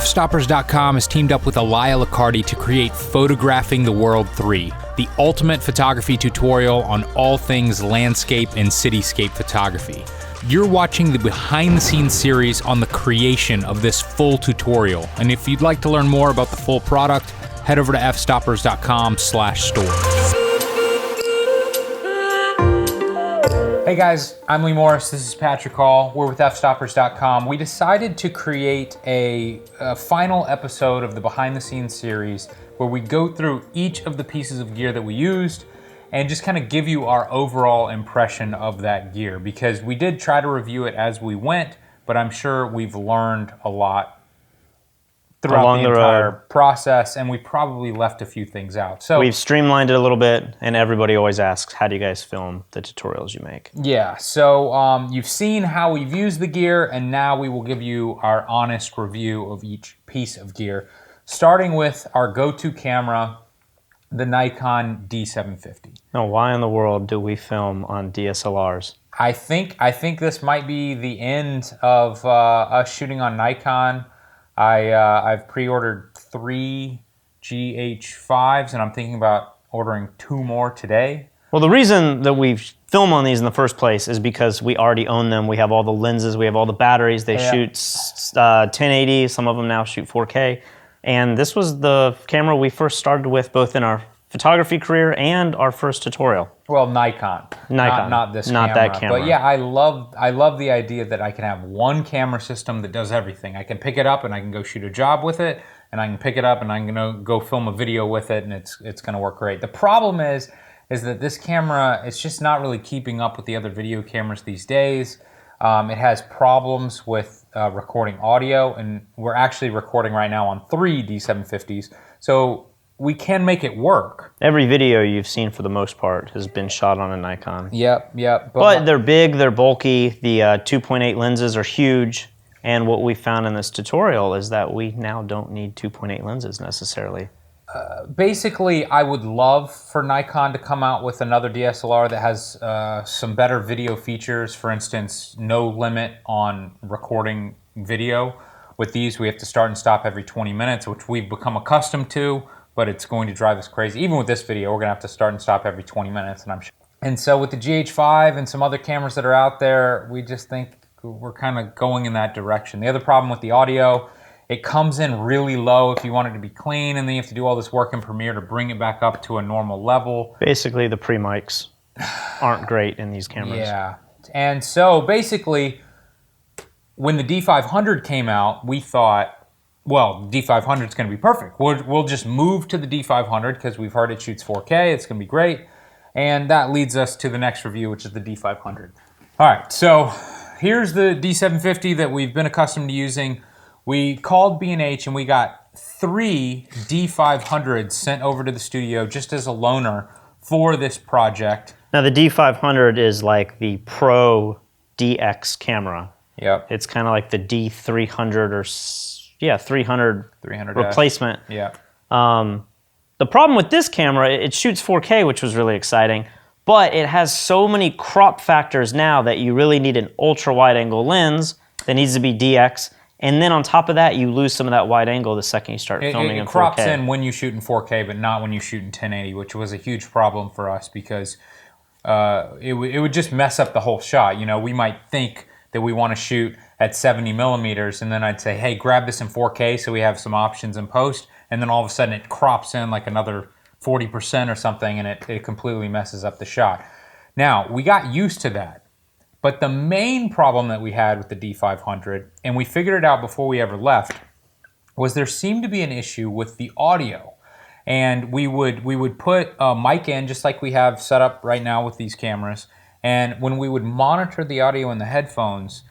Fstoppers.com has teamed up with Elia Liccardi to create Photographing the World 3, the ultimate photography tutorial on all things landscape and cityscape photography. You're watching the behind-the-scenes series on the creation of this full tutorial, and if you'd like to learn more about the full product, head over to fstoppers.com/store. Hey guys, I'm Lee Morris, this is Patrick Hall, we're with Fstoppers.com. We decided to create a final episode of the behind the scenes series where we go through each of the pieces of gear that we used and just kind of give you our overall impression of that gear, because we did try to review it as we went, but I'm sure we've learned a lot throughout the entire process, and we probably left a few things out. So we've streamlined it a little bit, and everybody always asks, how do you guys film the tutorials you make? Yeah, so you've seen how we've used the gear, and now we will give you our honest review of each piece of gear, starting with our go-to camera, the Nikon D750. Now, why in the world do we film on DSLRs? I think this might be the end of us shooting on Nikon. I've pre-ordered 3 GH5s, and I'm thinking about ordering 2 more today. Well, the reason that we film on these in the first place is because we already own them. We have all the lenses, we have all the batteries. They shoot 1080, some of them now shoot 4K. And this was the camera we first started with, both in our photography career and our first tutorial. Well, Nikon. Not this camera. Not that camera. But yeah, I love the idea that I can have one camera system that does everything. I can pick it up and I can go shoot a job with it, and I can pick it up and I'm gonna go film a video with it, and it's gonna work great. The problem is that this camera, it's just not really keeping up with the other video cameras these days. It has problems with recording audio, and we're actually recording right now on 3 D750s. So we can make it work. Every video you've seen, for the most part, has been shot on a Nikon. Yep. But they're big, they're bulky, the 2.8 lenses are huge, and what we found in this tutorial is that we now don't need 2.8 lenses necessarily. Basically, I would love for Nikon to come out with another DSLR that has some better video features. For instance, no limit on recording video. With these, we have to start and stop every 20 minutes, which we've become accustomed to, but it's going to drive us crazy. Even with this video, we're gonna have to start and stop every 20 minutes, and I'm sure. And so with the GH5 and some other cameras that are out there, we just think we're kind of going in that direction. The other problem with the audio, it comes in really low if you want it to be clean, and then you have to do all this work in Premiere to bring it back up to a normal level. Basically, the pre-mics aren't great in these cameras. Yeah, and so basically, when the D500 came out, we thought, well, D500 is going to be perfect. We'll just move to the D500 because we've heard it shoots 4K. It's going to be great. And that leads us to the next review, which is the D500. All right, so here's the D750 that we've been accustomed to using. We called B&H and we got 3 D500s sent over to the studio just as a loaner for this project. Now the D500 is like the Pro DX camera. Yep. It's kind of like the D300 or 300 replacement. Yeah. The problem with this camera, it shoots 4K, which was really exciting, but it has so many crop factors now that you really need an ultra wide angle lens that needs to be DX. And then on top of that, you lose some of that wide angle the second you start filming in 4K. It crops in when you shoot in 4K, but not when you shoot in 1080, which was a huge problem for us because it would just mess up the whole shot. You know, we might think that we want to shoot at 70 millimeters, and then I'd say, hey, grab this in 4K so we have some options in post, and then all of a sudden it crops in like another 40% or something, and it completely messes up the shot. Now, we got used to that, but the main problem that we had with the D500, and we figured it out before we ever left, was there seemed to be an issue with the audio. And we would put a mic in just like we have set up right now with these cameras, and when we would monitor the audio in the headphones,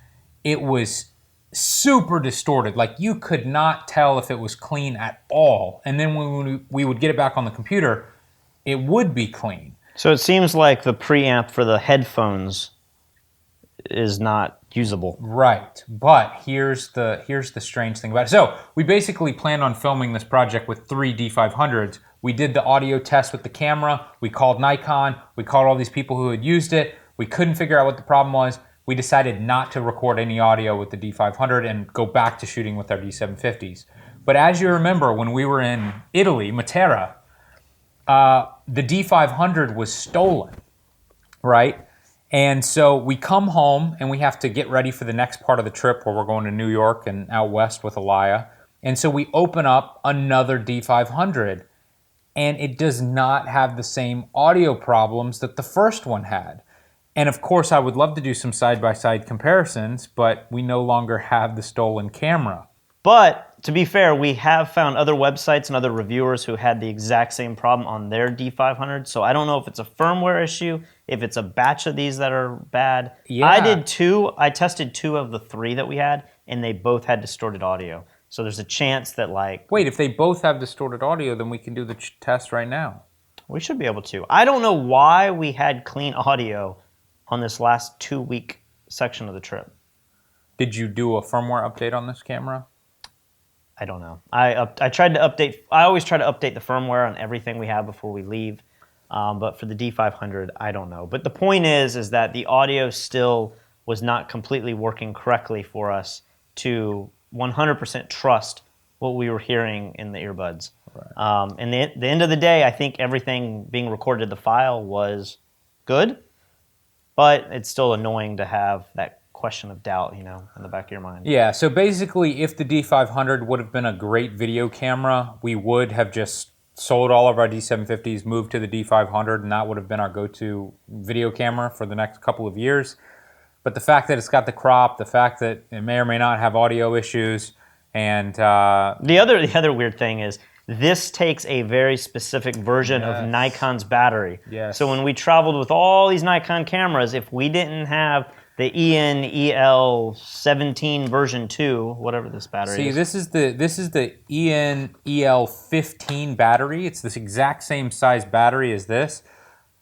it was super distorted. Like you could not tell if it was clean at all. And then when we would get it back on the computer, it would be clean. So it seems like the preamp for the headphones is not usable. Right, but here's the strange thing about it. So we basically planned on filming this project with 3 D500s. We did the audio test with the camera. We called Nikon. We called all these people who had used it. We couldn't figure out what the problem was. We decided not to record any audio with the D500 and go back to shooting with our D750s. But as you remember, when we were in Italy, Matera, the D500 was stolen, right? And so we come home and we have to get ready for the next part of the trip where we're going to New York and out west with Elia. And so we open up another D500 and it does not have the same audio problems that the first one had. And of course, I would love to do some side-by-side comparisons, but we no longer have the stolen camera. But to be fair, we have found other websites and other reviewers who had the exact same problem on their D500. So I don't know if it's a firmware issue, if it's a batch of these that are bad. Yeah. I did two. I tested 2 of the 3 that we had, and they both had distorted audio. So there's a chance that Wait, if they both have distorted audio, then we can do the test right now. we should be able to. I don't know why we had clean audio on this last 2-week section of the trip. Did you do a firmware update on this camera? I don't know. I tried to update. I always try to update the firmware on everything we have before we leave. But for the D500, I don't know. But the point is that the audio still was not completely working correctly for us to 100% trust what we were hearing in the earbuds. Right. And the end of the day, I think everything being recorded in the file was good, but it's still annoying to have that question of doubt, in the back of your mind. Yeah, so basically, if the D500 would have been a great video camera, we would have just sold all of our D750s, moved to the D500, and that would have been our go-to video camera for the next couple of years. But the fact that it's got the crop, the fact that it may or may not have audio issues, and the other weird thing is this takes a very specific version of Nikon's battery. Yes. So when we traveled with all these Nikon cameras, if we didn't have the EN-EL17 version 2, whatever this battery is. See, this is the EN-EL15 battery. It's this exact same size battery as this.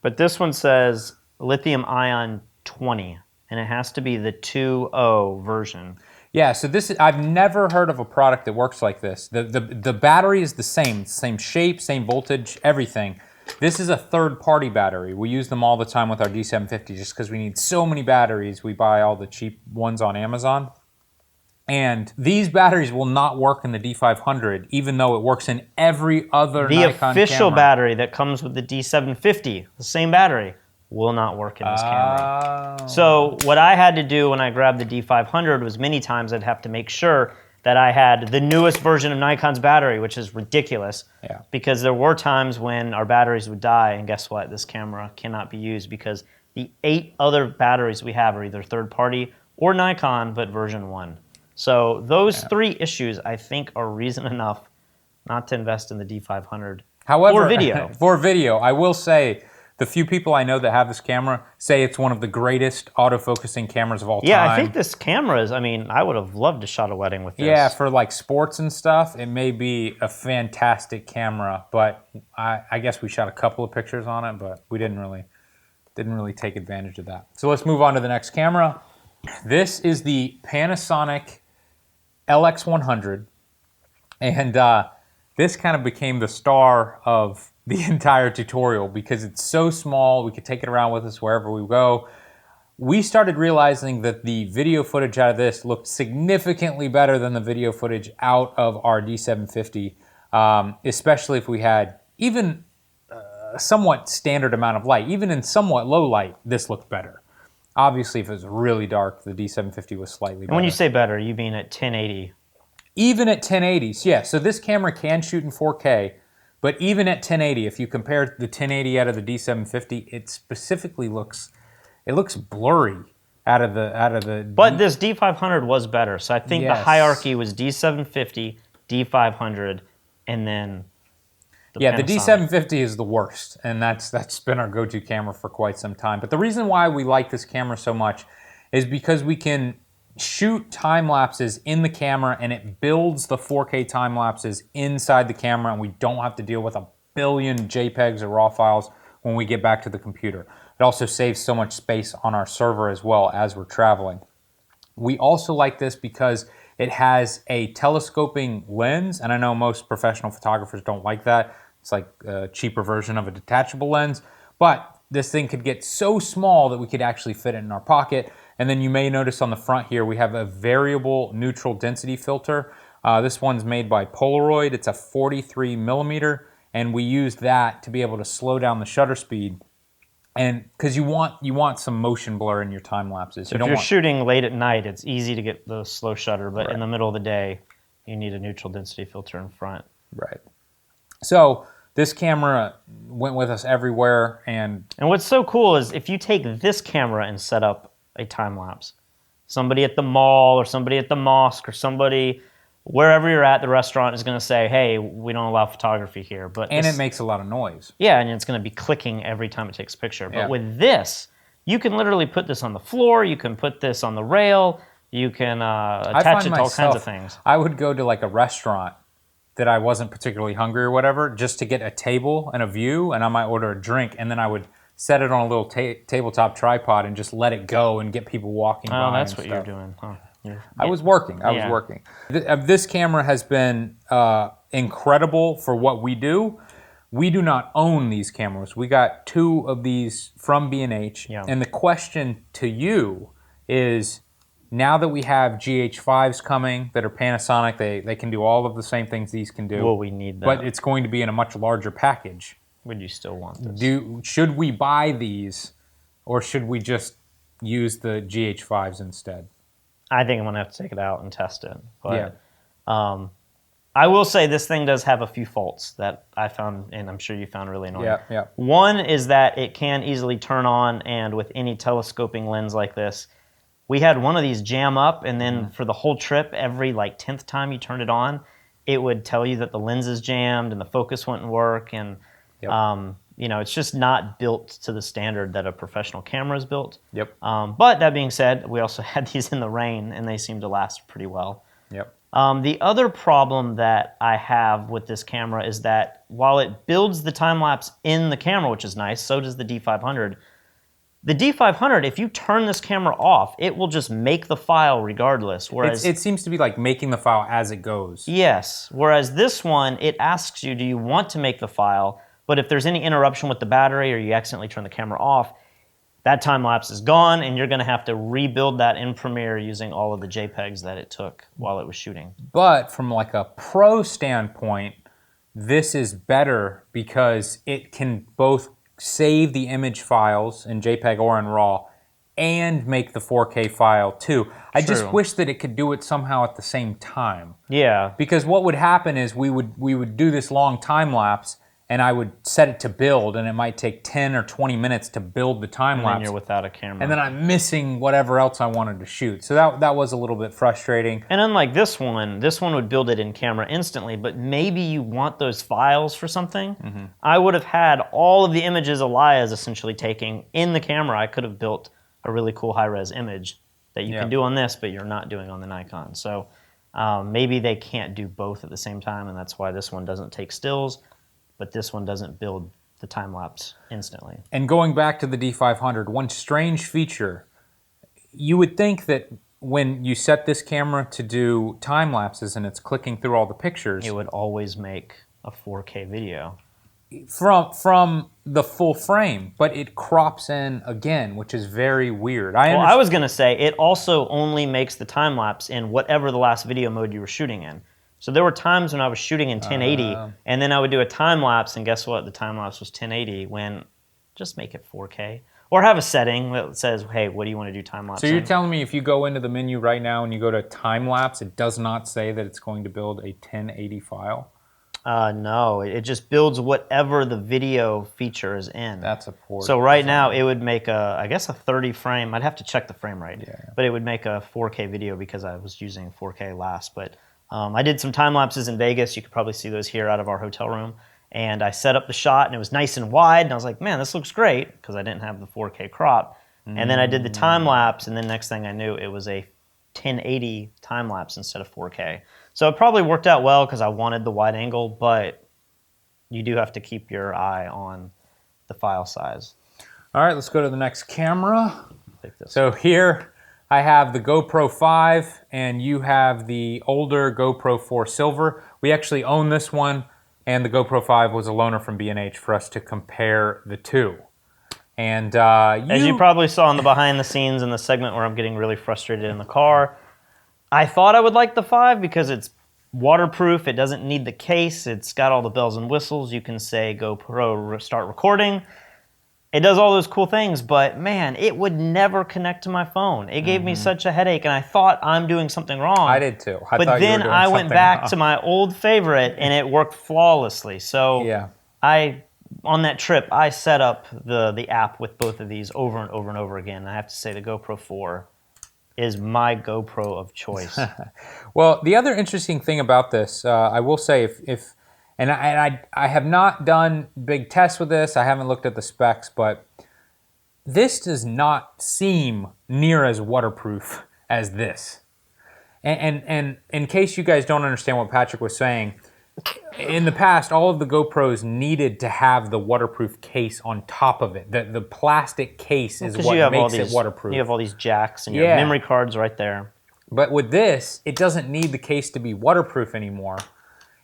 But this one says lithium ion 20, and it has to be the 2.0 version. Yeah, so I've never heard of a product that works like this. The battery is the same shape, same voltage, everything. This is a third-party battery. We use them all the time with our D750 just because we need so many batteries. We buy all the cheap ones on Amazon. And these batteries will not work in the D500, even though it works in every other Nikon camera. The official battery that comes with the D750, the same battery, will not work in this camera. So what I had to do when I grabbed the D500 was many times I'd have to make sure that I had the newest version of Nikon's battery, which is ridiculous. Yeah. Because there were times when our batteries would die, and guess what? This camera cannot be used because the 8 other batteries we have are either third-party or Nikon, but version 1. So those 3 issues, I think, are reason enough not to invest in the D500. However, for video. For video, I will say, the few people I know that have this camera say it's one of the greatest autofocusing cameras of all time. Yeah, I think this camera is, I would have loved to shot a wedding with this. Yeah, for like sports and stuff, it may be a fantastic camera, but I guess we shot a couple of pictures on it, but we didn't really take advantage of that. So let's move on to the next camera. This is the Panasonic LX100, and this kind of became the star of the entire tutorial because it's so small, we could take it around with us wherever we go. We started realizing that the video footage out of this looked significantly better than the video footage out of our D750, especially if we had even a somewhat standard amount of light. Even in somewhat low light, this looked better. Obviously, if it was really dark, the D750 was slightly better. And when you say better, you mean at 1080? Even at 1080s, yeah. So this camera can shoot in 4K, but even at 1080, if you compare the 1080 out of the D750, it specifically looks blurry out of the. But this D500 was better, so I think the hierarchy was D750, D500, and then the Panasonic. The D750 is the worst, and that's been our go-to camera for quite some time. But the reason why we like this camera so much is because we can shoot time lapses in the camera and it builds the 4K time lapses inside the camera, and we don't have to deal with a billion JPEGs or RAW files when we get back to the computer. It also saves so much space on our server as well as we're traveling. We also like this because it has a telescoping lens, and I know most professional photographers don't like that. It's like a cheaper version of a detachable lens, but this thing could get so small that we could actually fit it in our pocket. And then you may notice on the front here, we have a variable neutral density filter. This one's made by Polaroid. It's a 43 millimeter, and we used that to be able to slow down the shutter speed. And because you want some motion blur in your time lapses. So if you're shooting late at night, it's easy to get the slow shutter, but in the middle of the day, you need a neutral density filter in front. Right. So this camera went with us everywhere, and what's so cool is if you take this camera and set up a time lapse, somebody at the mall or somebody at the mosque or somebody wherever you're at, the restaurant is going to say, hey, we don't allow photography here. And it makes a lot of noise. Yeah, and it's going to be clicking every time it takes a picture. But with this, you can literally put this on the floor, you can put this on the rail, you can attach it to all kinds of things. I would go to like a restaurant that I wasn't particularly hungry or whatever, just to get a table and a view, and I might order a drink, and then I would set it on a little tabletop tripod and just let it go and get people walking by. Oh, that's what you're doing, huh? I was working. I was working. This camera has been incredible for what we do. We do not own these cameras. We got 2 of these from B&H. Yeah. And the question to you is, now that we have GH5s coming that are Panasonic, they can do all of the same things these can do. Well, we need that. But it's going to be in a much larger package. Would you still want this? Should we buy these, or should we just use the GH5s instead? I think I'm going to have to take it out and test it. But, I will say this thing does have a few faults that I found, and I'm sure you found really annoying. Yeah. One is that it can easily turn on, and with any telescoping lens like this, we had one of these jam up, and then for the whole trip, every like 10th time you turned it on, it would tell you that the lens is jammed and the focus wouldn't work, and it's just not built to the standard that a professional camera is built. Yep. But that being said, we also had these in the rain, and they seem to last pretty well. Yep. The other problem that I have with this camera is that while it builds the time lapse in the camera, which is nice, so does the D500. The D500, if you turn this camera off, it will just make the file regardless. Whereas it seems to be like making the file as it goes. Yes. Whereas this one, it asks you, do you want to make the file? But if there's any interruption with the battery or you accidentally turn the camera off, that time lapse is gone, and you're going to have to rebuild that in Premiere using all of the JPEGs that it took while it was shooting. But from like a pro standpoint, this is better because it can both save the image files in JPEG or in RAW and make the 4K file too. I just wish that it could do it somehow at the same time. Yeah. Because what would happen is we would do this long time lapse, and I would set it to build, and it might take 10 or 20 minutes to build the time lapse. And then you're without a camera. And then I'm missing whatever else I wanted to shoot. So that was a little bit frustrating. And unlike this one would build it in camera instantly, but maybe you want those files for something. Mm-hmm. I would have had all of the images Elias essentially taking in the camera. I could have built a really cool high-res image that you can do on this, but you're not doing on the Nikon. So maybe they can't do both at the same time, and that's why this one doesn't take stills, but this one doesn't build the time-lapse instantly. And going back to the D500, one strange feature, you would think that when you set this camera to do time-lapses and it's clicking through all the pictures, it would always make a 4K video. From the full frame, but it crops in again, which is very weird. I was going to say, it also only makes the time-lapse in whatever the last video mode you were shooting in. So there were times when I was shooting in 1080, and then I would do a time-lapse, and guess what? The time-lapse was 1080, when just make it 4K. Or have a setting that says, hey, what do you want to do time-lapse So you're telling me if you go into the menu right now and you go to time-lapse, it does not say that it's going to build a 1080 file? No, it just builds whatever the video feature is in. That's a poor So right now, it would make I guess a 30 frame. I'd have to check the frame rate. But it would make a 4K video because I was using 4K last. But I did some time lapses in Vegas. You could probably see those here out of our hotel room. And I set up the shot, and it was nice and wide. And I was like, man, this looks great, because I didn't have the 4K crop. And then I did the time lapse, and then next thing I knew, it was a 1080 time lapse instead of 4K. So it probably worked out well because I wanted the wide angle, but you do have to keep your eye on the file size. All right, let's go to the next camera. So here I have the GoPro 5, and you have the older GoPro 4 Silver. We actually own this one, and the GoPro 5 was a loaner from B&H for us to compare the two. And as you probably saw in the behind the scenes in the segment where I'm getting really frustrated in the car, I thought I would like the 5 because it's waterproof. It doesn't need the case. It's got all the bells and whistles. You can say GoPro start recording. It does all those cool things, but man, it would never connect to my phone. It gave me such a headache, and I thought I'm doing something wrong. I did too. But then I went back to my old favorite, and it worked flawlessly. So yeah. On that trip, I set up the app with both of these over and over and over again. And I have to say the GoPro 4 is my GoPro of choice. Well, the other interesting thing about this, I will say, I have not done big tests with this. I haven't looked at the specs, but this does not seem near as waterproof as this. And in case you guys don't understand what Patrick was saying, in the past, all of the GoPros needed to have the waterproof case on top of it. The plastic case is what makes it waterproof. You have all these jacks and your memory cards right there. But with this, it doesn't need the case to be waterproof anymore.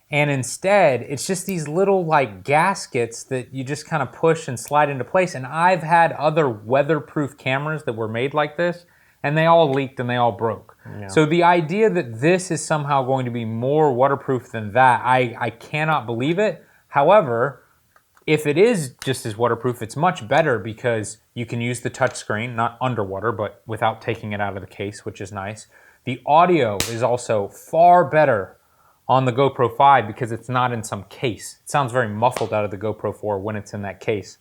And instead, it's just these little like gaskets that you just kind of push and slide into place. And I've had other weatherproof cameras that were made like this, and they all leaked and they all broke. Yeah. So the idea that this is somehow going to be more waterproof than that, I cannot believe it. However, if it is just as waterproof, it's much better because you can use the touch screen, not underwater, but without taking it out of the case, which is nice. The audio is also far better on the GoPro 5 because it's not in some case. It sounds very muffled out of the GoPro 4 when it's in that case.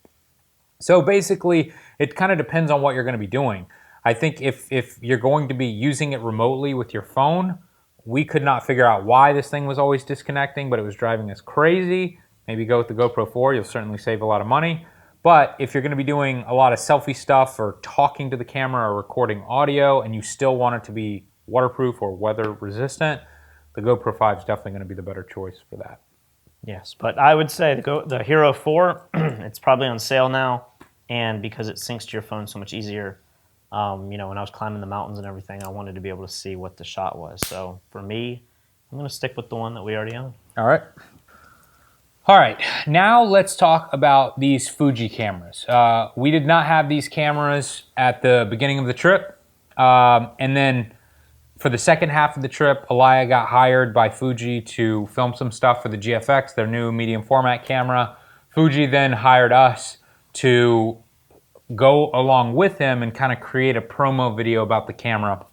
So basically, it kind of depends on what you're going to be doing. I think if you're going to be using it remotely with your phone, we could not figure out why this thing was always disconnecting, but it was driving us crazy. Maybe go with the GoPro 4, you'll certainly save a lot of money. But if you're going to be doing a lot of selfie stuff or talking to the camera or recording audio and you still want it to be waterproof or weather resistant, the GoPro 5 is definitely going to be the better choice for that. Yes, but I would say the Hero 4, it's probably on sale now, and because it syncs to your phone so much easier, when I was climbing the mountains and everything, I wanted to be able to see what the shot was. So for me, I'm going to stick with the one that we already own. All right. All right, now let's talk about these Fuji cameras. We did not have these cameras at the beginning of the trip, and then for the second half of the trip, Elia got hired by Fuji to film some stuff for the GFX, their new medium format camera. Fuji then hired us to go along with him and kind of create a promo video about the camera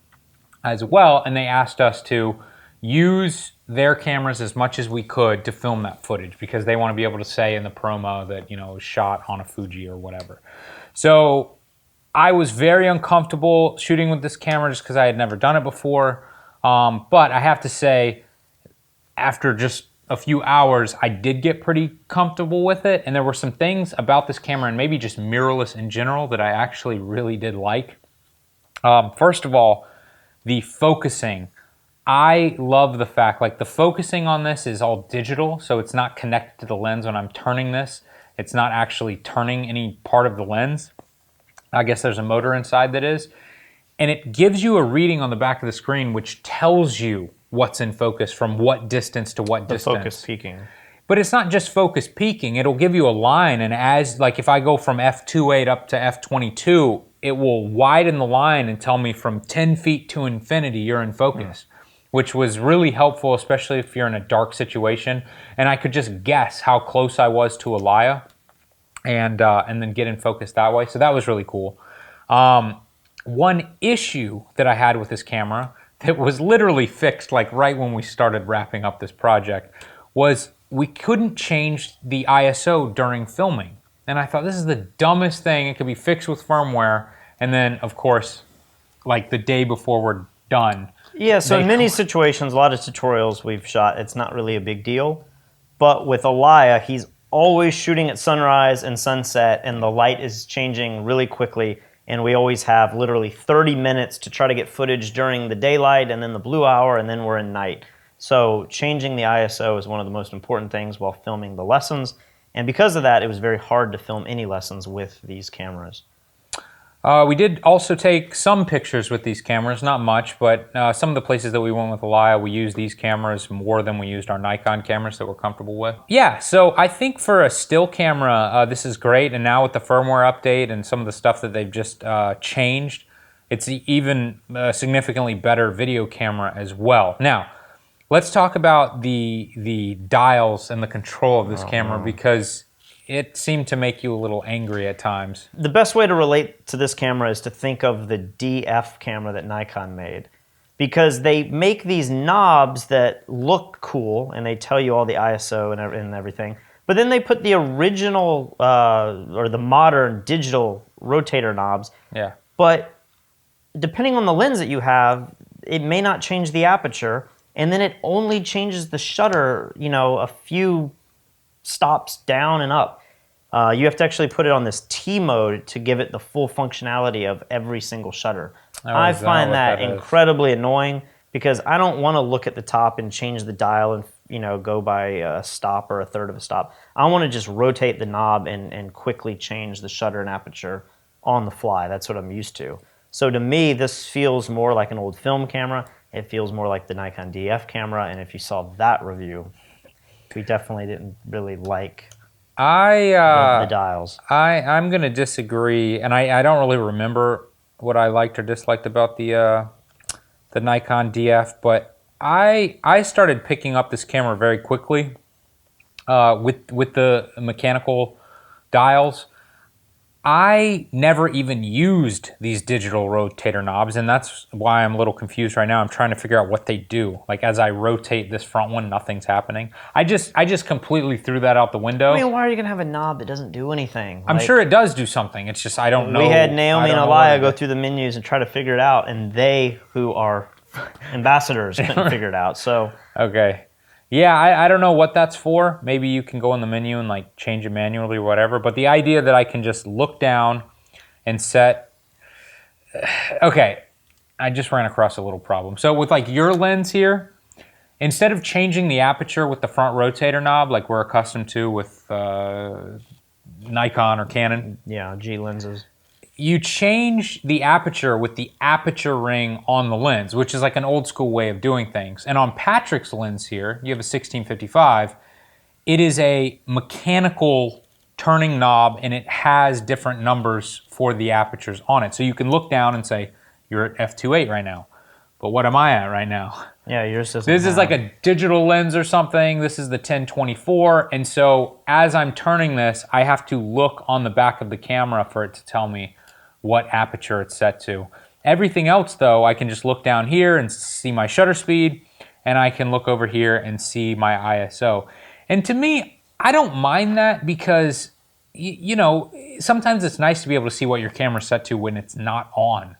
as well. And they asked us to use their cameras as much as we could to film that footage because they want to be able to say in the promo that, it was shot on a Fuji or whatever. So I was very uncomfortable shooting with this camera just because I had never done it before. But I have to say, after just a few hours, I did get pretty comfortable with it. And there were some things about this camera and maybe just mirrorless in general that I actually really did like. First of all, the focusing. I love the fact, the focusing on this is all digital, so it's not connected to the lens when I'm turning this. It's not actually turning any part of the lens. I guess there's a motor inside that is. And it gives you a reading on the back of the screen which tells you what's in focus from what distance to what distance. Focus peaking. But it's not just focus peaking. It'll give you a line, and as if I go from f2.8 up to f22, it will widen the line and tell me from 10 feet to infinity you're in focus, which was really helpful, especially if you're in a dark situation. And I could just guess how close I was to Elia and then get in focus that way. So that was really cool. One issue that I had with this camera that was literally fixed right when we started wrapping up this project was we couldn't change the ISO during filming. And I thought, this is the dumbest thing. It could be fixed with firmware. And then, of course, the day before we're done. Yeah, so in many situations, a lot of tutorials we've shot, it's not really a big deal. But with Elia, he's always shooting at sunrise and sunset, and the light is changing really quickly. And we always have literally 30 minutes to try to get footage during the daylight and then the blue hour, and then we're in night. So changing the ISO is one of the most important things while filming the lessons. And because of that, it was very hard to film any lessons with these cameras. We did also take some pictures with these cameras, not much, but some of the places that we went with Elia, we used these cameras more than we used our Nikon cameras that we're comfortable with. Yeah, so I think for a still camera, this is great, and now with the firmware update and some of the stuff that they've just changed, it's even a significantly better video camera as well. Now, let's talk about the dials and the control of this camera, because it seemed to make you a little angry at times. The best way to relate to this camera is to think of the DF camera that Nikon made, because they make these knobs that look cool and they tell you all the ISO and everything, but then they put the original or the modern digital rotator knobs. Yeah. But depending on the lens that you have, it may not change the aperture, and then it only changes the shutter, you know, a few stops down and up. You have to actually put it on this T mode to give it the full functionality of every single shutter. I find that incredibly annoying, because I don't want to look at the top and change the dial and, you know, go by a stop or a third of a stop. I want to just rotate the knob and quickly change the shutter and aperture on the fly. That's what I'm used to. So to me, this feels more like an old film camera. It feels more like the Nikon DF camera, and if you saw that review, we definitely didn't really like the dials. I'm going to disagree, and I don't really remember what I liked or disliked about the Nikon DF, but I started picking up this camera very quickly with the mechanical dials. I never even used these digital rotator knobs, and that's why I'm a little confused right now. I'm trying to figure out what they do. Like, as I rotate this front one, nothing's happening. I just completely threw that out the window. I mean, why are you going to have a knob that doesn't do anything? I'm sure it does do something. It's just I don't know. We had Naomi and Aliyah go through the menus and try to figure it out, and they, who are ambassadors, couldn't figure it out. So okay. Yeah, I don't know what that's for. Maybe you can go in the menu and like change it manually or whatever. But the idea that I can just look down and set... Okay, I just ran across a little problem. So with like your lens here, instead of changing the aperture with the front rotator knob like we're accustomed to with Nikon or Canon... Yeah, G lenses. You change the aperture with the aperture ring on the lens, which is like an old school way of doing things. And on Patrick's lens here, you have a 1655, it is a mechanical turning knob, and it has different numbers for the apertures on it. So you can look down and say, you're at f2.8 right now. But what am I at right now? Yeah, yours doesn't. This is like a digital lens or something. This is the 1024. And so as I'm turning this, I have to look on the back of the camera for it to tell me what aperture it's set to. Everything else, though, I can just look down here and see my shutter speed, and I can look over here and see my ISO. And to me, I don't mind that, because, you know, sometimes it's nice to be able to see what your camera's set to when it's not on.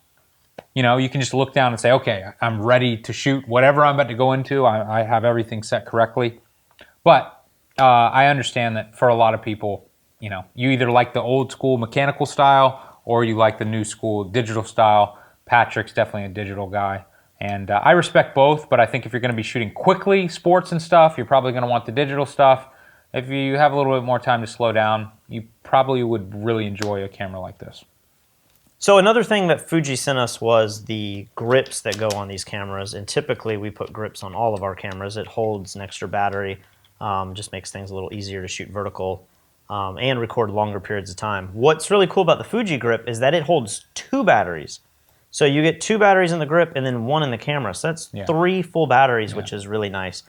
You know, you can just look down and say, okay, I'm ready to shoot whatever I'm about to go into. I have everything set correctly. But I understand that for a lot of people, you know, you either like the old school mechanical style or you like the new school digital style. Patrick's definitely a digital guy. And I respect both, but I think if you're going to be shooting quickly, sports and stuff, you're probably going to want the digital stuff. If you have a little bit more time to slow down, you probably would really enjoy a camera like this. So another thing that Fuji sent us was the grips that go on these cameras, and typically we put grips on all of our cameras. It holds an extra battery, just makes things a little easier to shoot vertical and record longer periods of time. What's really cool about the Fuji grip is that it holds 2 batteries. So you get 2 batteries in the grip and then 1 in the camera. So that's 3 full batteries, which is really nice.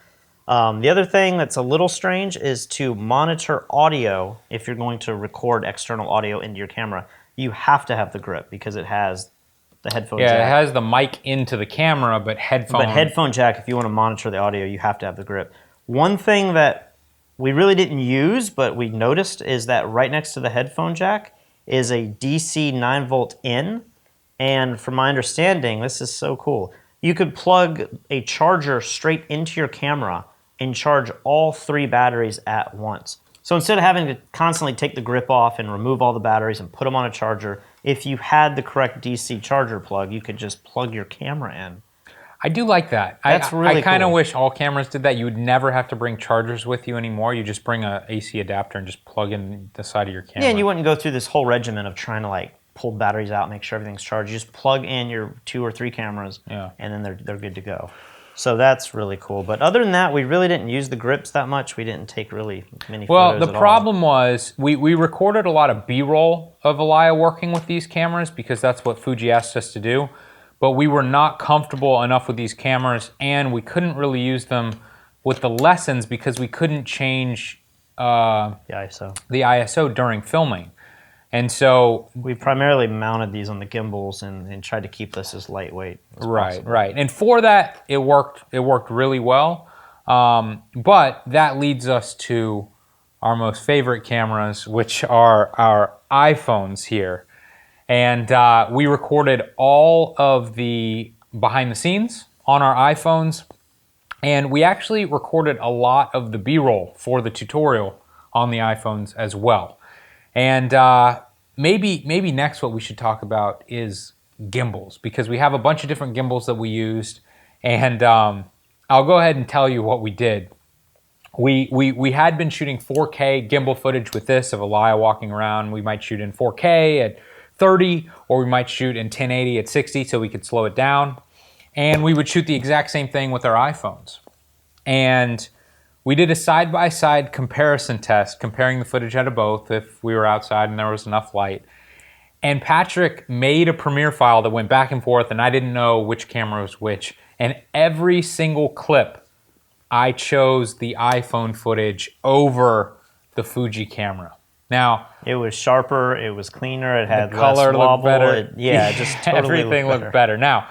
The other thing that's a little strange is to monitor audio. If you're going to record external audio into your camera, you have to have the grip because it has the headphone jack. Yeah, it has the mic into the camera, but headphone jack, if you want to monitor the audio, you have to have the grip. One thing that we really didn't use, but we noticed, is that right next to the headphone jack is a DC 9-volt in. And from my understanding, this is so cool, you could plug a charger straight into your camera and charge all 3 batteries at once. So instead of having to constantly take the grip off and remove all the batteries and put them on a charger, if you had the correct DC charger plug, you could just plug your camera in. I do like that. That's really cool. I kind of wish all cameras did that. You would never have to bring chargers with you anymore. You just bring an AC adapter and just plug in the side of your camera. Yeah, and you wouldn't go through this whole regimen of trying to like pull batteries out, make sure everything's charged. You just plug in your 2 or 3 cameras, and then they're good to go. So that's really cool. But other than that, we really didn't use the grips that much. We didn't take really many photos Well, the at problem was we recorded a lot of B-roll of Aliyah working with these cameras because that's what Fuji asked us to do. but we were not comfortable enough with these cameras, and we couldn't really use them with the lessons because we couldn't change the ISO during filming. And so we primarily mounted these on the gimbals and tried to keep this as lightweight as possible. Right. And for that, it worked really well. But that leads us to our most favorite cameras, which are our iPhones here. And we recorded all of the behind the scenes on our iPhones. And we actually recorded a lot of the B-roll for the tutorial on the iPhones as well. And maybe next what we should talk about is gimbals, because we have a bunch of different gimbals that we used. And I'll go ahead and tell you what we did. We had been shooting 4K gimbal footage with this of Elia walking around. We might shoot in 4K at 30, or we might shoot in 1080 at 60 so we could slow it down. And we would shoot the exact same thing with our iPhones. And we did a side-by-side comparison test, comparing the footage out of both if we were outside and there was enough light. And Patrick made a Premiere file that went back and forth, and I didn't know which camera was which. And every single clip, I chose the iPhone footage over the Fuji camera. Now, it was sharper, it was cleaner, it had the color less wobble. Looked better. It just totally everything looked better. Now,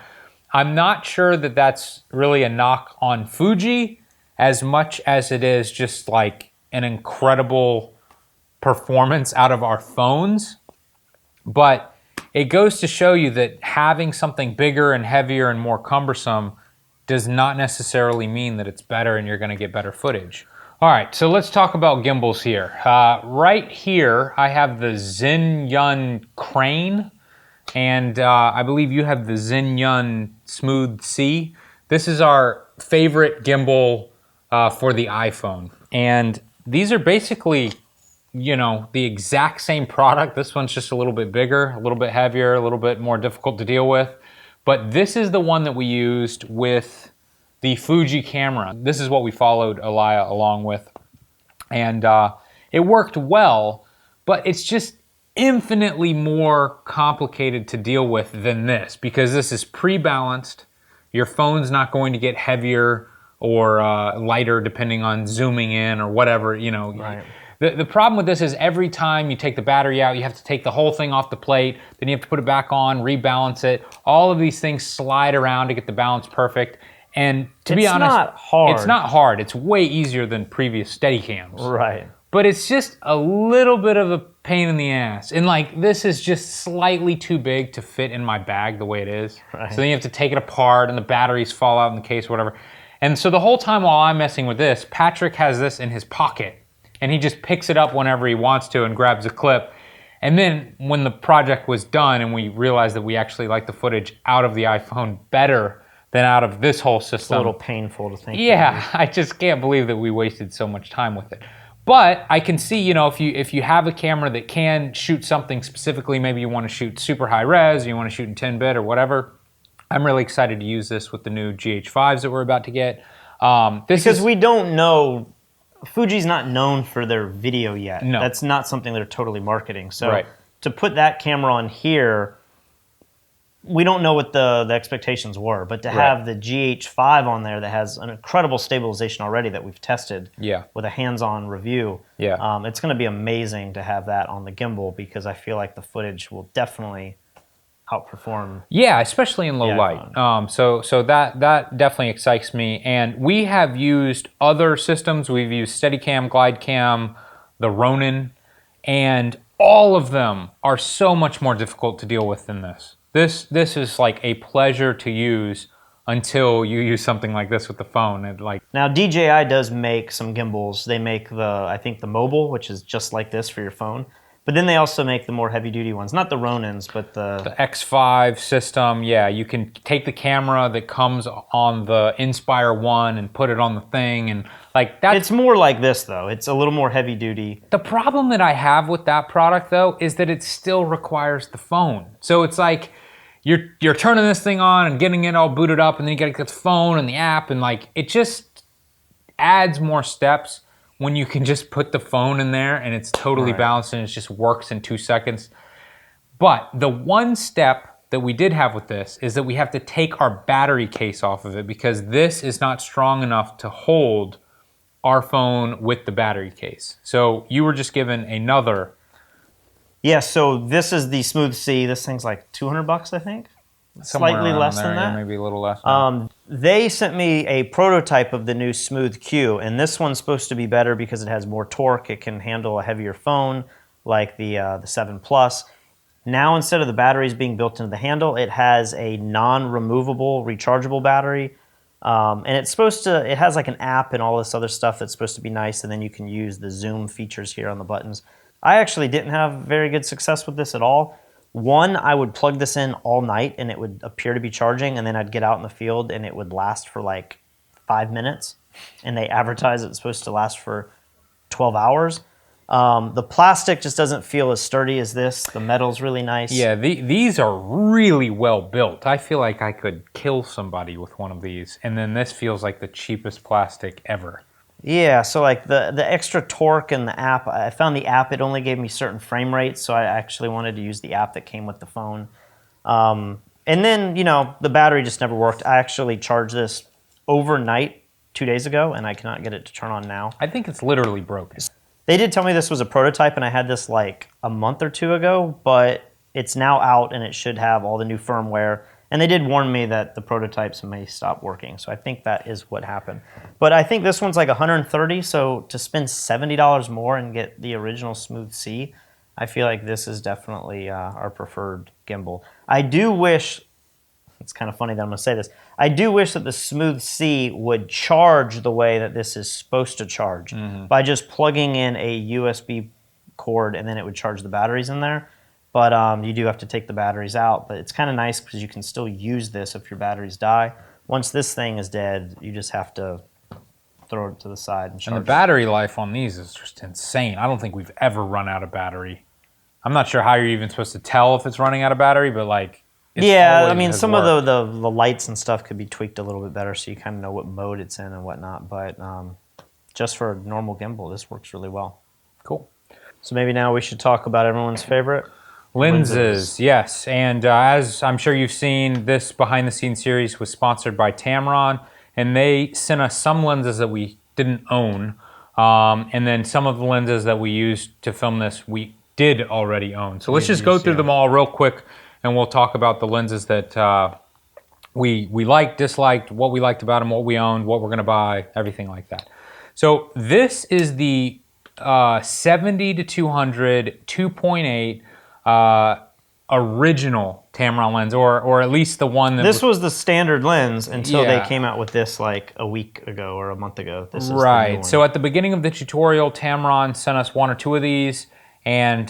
I'm not sure that that's really a knock on Fuji as much as it is just like an incredible performance out of our phones. But it goes to show you that having something bigger and heavier and more cumbersome does not necessarily mean that it's better and you're going to get better footage. All right, so let's talk about gimbals here. Right here, I have the Xinyun Crane, and I believe you have the Xinyun Smooth C. This is our favorite gimbal for the iPhone. And these are basically, you know, the exact same product. This one's just a little bit bigger, a little bit heavier, a little bit more difficult to deal with. But this is the one that we used with the Fuji camera. This is what we followed Elia along with. And it worked well, but it's just infinitely more complicated to deal with than this, because this is pre-balanced. Your phone's not going to get heavier or lighter depending on zooming in or whatever, you know. Right. The problem with this is every time you take the battery out, you have to take the whole thing off the plate, then you have to put it back on, rebalance it. All of these things slide around to get the balance perfect. And to be honest, it's not hard. It's not hard. It's way easier than previous Steadicams. Right. But it's just a little bit of a pain in the ass. And like, this is just slightly too big to fit in my bag the way it is. Right. So then you have to take it apart and the batteries fall out in the case or whatever. And so the whole time while I'm messing with this, Patrick has this in his pocket. And he just picks it up whenever he wants to and grabs a clip. And then when the project was done and we realized that we actually liked the footage out of the iPhone better than out of this whole system. It's a little painful to think. Yeah, I just can't believe that we wasted so much time with it. But I can see, you know, if you have a camera that can shoot something specifically, maybe you want to shoot super high res, or you want to shoot in 10-bit or whatever, I'm really excited to use this with the new GH5s that we're about to get. Because we don't know, Fuji's not known for their video yet. No. That's not something they're totally marketing. So Right. to put that camera on here, we don't know what the expectations were, but to have the GH5 on there that has an incredible stabilization already that we've tested with a hands-on review, it's going to be amazing to have that on the gimbal, because I feel like the footage will definitely outperform. Yeah, especially in low light. So that definitely excites me. And we have used other systems. We've used Steadicam, GlideCam, the Ronin, and all of them are so much more difficult to deal with than this. This is like a pleasure to use until you use something like this with the phone. Now DJI does make some gimbals. They make I think the mobile, which is just like this for your phone. But then they also make the more heavy-duty ones. Not the Ronins, but the X5 system. Yeah, you can take the camera that comes on the Inspire 1 and put it on the thing. And like that. It's more like this, though. It's a little more heavy-duty. The problem that I have with that product, though, is that it still requires the phone. So it's like you're turning this thing on and getting it all booted up, and then you got to get the phone and the app, and like it just adds more steps when you can just put the phone in there and it's totally balanced and it just works in 2 seconds. But the one step that we did have with this is that we have to take our battery case off of it because this is not strong enough to hold our phone with the battery case. So you were just given another. Yeah, so this is the Smooth C. This thing's like $200, I think. Slightly less than that. Yeah, maybe a little less. They sent me a prototype of the new Smooth Q, and this one's supposed to be better because it has more torque. It can handle a heavier phone like the 7 Plus. Now, instead of the batteries being built into the handle, it has a non-removable rechargeable battery. And it's supposed to, it has like an app and all this other stuff that's supposed to be nice, and then you can use the zoom features here on the buttons. I actually didn't have very good success with this at all. One, I would plug this in all night and it would appear to be charging, and then I'd get out in the field and it would last for like 5 minutes. And they advertise it's supposed to last for 12 hours. The plastic just doesn't feel as sturdy as this. The metal's really nice. Yeah, these are really well built. I feel like I could kill somebody with one of these, and then this feels like the cheapest plastic ever. Yeah, so like the extra torque and the app, I found the app, it only gave me certain frame rates, so I actually wanted to use the app that came with the phone. And then, you know, the battery just never worked. I actually charged this overnight 2 days ago, and I cannot get it to turn on now. I think it's literally broken. They did tell me this was a prototype, and I had this like a month or two ago, but it's now out, and it should have all the new firmware. And they did warn me that the prototypes may stop working, so I think that is what happened. But I think this one's like $130, so to spend $70 more and get the original Smooth C, I feel like this is definitely our preferred gimbal. I do wish, it's kind of funny that I'm going to say this, I do wish that the Smooth C would charge the way that this is supposed to charge, by just plugging in a USB cord and then it would charge the batteries in there. But you do have to take the batteries out. But it's kind of nice because you can still use this if your batteries die. Once this thing is dead, you just have to throw it to the side and charge it. And the battery life on these is just insane. I don't think we've ever run out of battery. I'm not sure how you're even supposed to tell if it's running out of battery, but like, yeah, I mean, some of the lights and stuff could be tweaked a little bit better so you kind of know what mode it's in and whatnot. But just for a normal gimbal, this works really well. Cool. So maybe now we should talk about everyone's favorite. Lenses, yes. And as I'm sure you've seen, this behind the scenes series was sponsored by Tamron, and they sent us some lenses that we didn't own. And then some of the lenses that we used to film this, we did already own. So let's just go through them all real quick, and we'll talk about the lenses that we liked, disliked, what we liked about them, what we owned, what we're gonna buy, everything like that. So this is the 70 to 200 2.8 original Tamron lens, or at least the one that this was the standard lens until they came out with this like a week ago or a month ago. This is right. So at the beginning of the tutorial, Tamron sent us 1 or 2 of these, and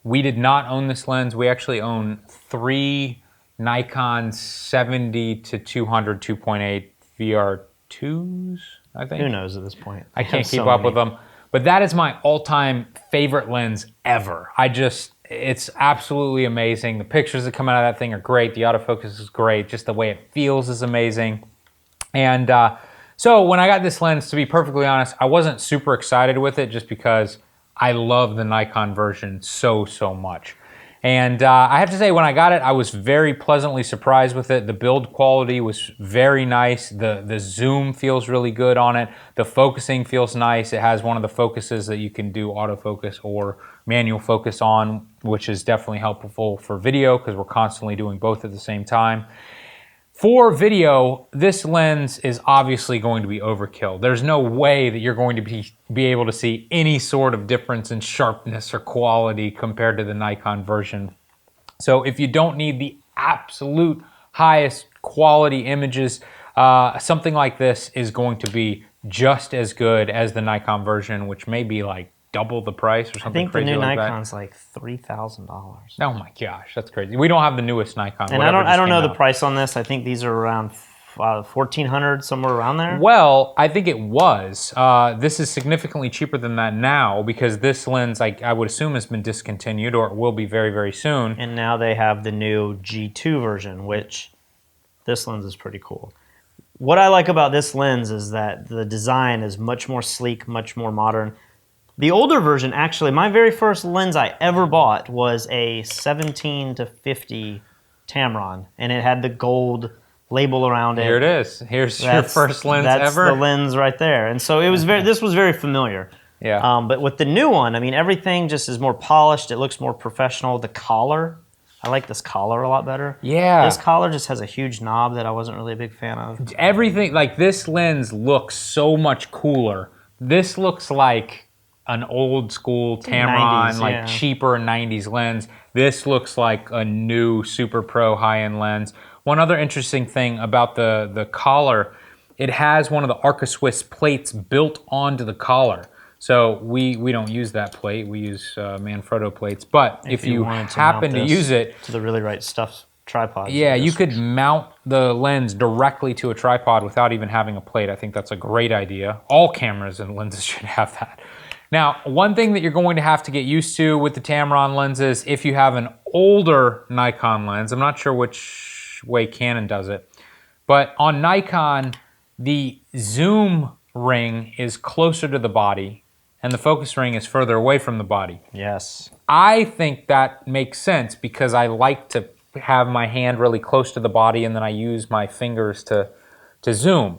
we did not own this lens. We actually own 3 Nikon 70 to 200 2.8 VR2s, I think. Who knows at this point? I can't keep up with them. But that is my all-time favorite lens ever. It's absolutely amazing. The pictures that come out of that thing are great. The autofocus is great. Just the way it feels is amazing. And so when I got this lens, to be perfectly honest, I wasn't super excited with it just because I love the Nikon version so much. And I have to say, when I got it, I was very pleasantly surprised with it. The build quality was very nice. The zoom feels really good on it. The focusing feels nice. It has one of the focuses that you can do autofocus or manual focus on, which is definitely helpful for video because we're constantly doing both at the same time. For video, this lens is obviously going to be overkill. There's no way that you're going to be able to see any sort of difference in sharpness or quality compared to the Nikon version. So if you don't need the absolute highest quality images, something like this is going to be just as good as the Nikon version, which may be like double the price or something crazy like that. I think the new Nikon's like $3,000. Oh my gosh, that's crazy. We don't have the newest Nikon. And I don't know the price on this. I think these are around $1,400, somewhere around there. Well, I think it was. This is significantly cheaper than that now because this lens, I would assume, has been discontinued, or it will be very soon. And now they have the new G2 version, which this lens is pretty cool. What I like about this lens is that the design is much more sleek, much more modern. The older version, actually, my very first lens I ever bought was a 17 to 50 Tamron, and it had the gold label around it. Here it is. Here's your first lens ever. That's the lens right there. And so it was this was very familiar. Yeah. But with the new one, I mean, everything just is more polished. It looks more professional. The collar, I like this collar a lot better. Yeah. This collar just has a huge knob that I wasn't really a big fan of. Everything, like this lens looks so much cooler. This looks like an old school Tamron, 90s, like cheaper 90s lens. This looks like a new Super Pro high-end lens. One other interesting thing about the collar, it has one of the Arca Swiss plates built onto the collar. So we don't use that plate. We use Manfrotto plates. But if you happen to use it to the really right stuff tripod. Yeah, you could mount the lens directly to a tripod without even having a plate. I think that's a great idea. All cameras and lenses should have that. Now, one thing that you're going to have to get used to with the Tamron lenses, if you have an older Nikon lens, I'm not sure which way Canon does it, but on Nikon, the zoom ring is closer to the body and the focus ring is further away from the body. Yes. I think that makes sense because I like to have my hand really close to the body and then I use my fingers to zoom.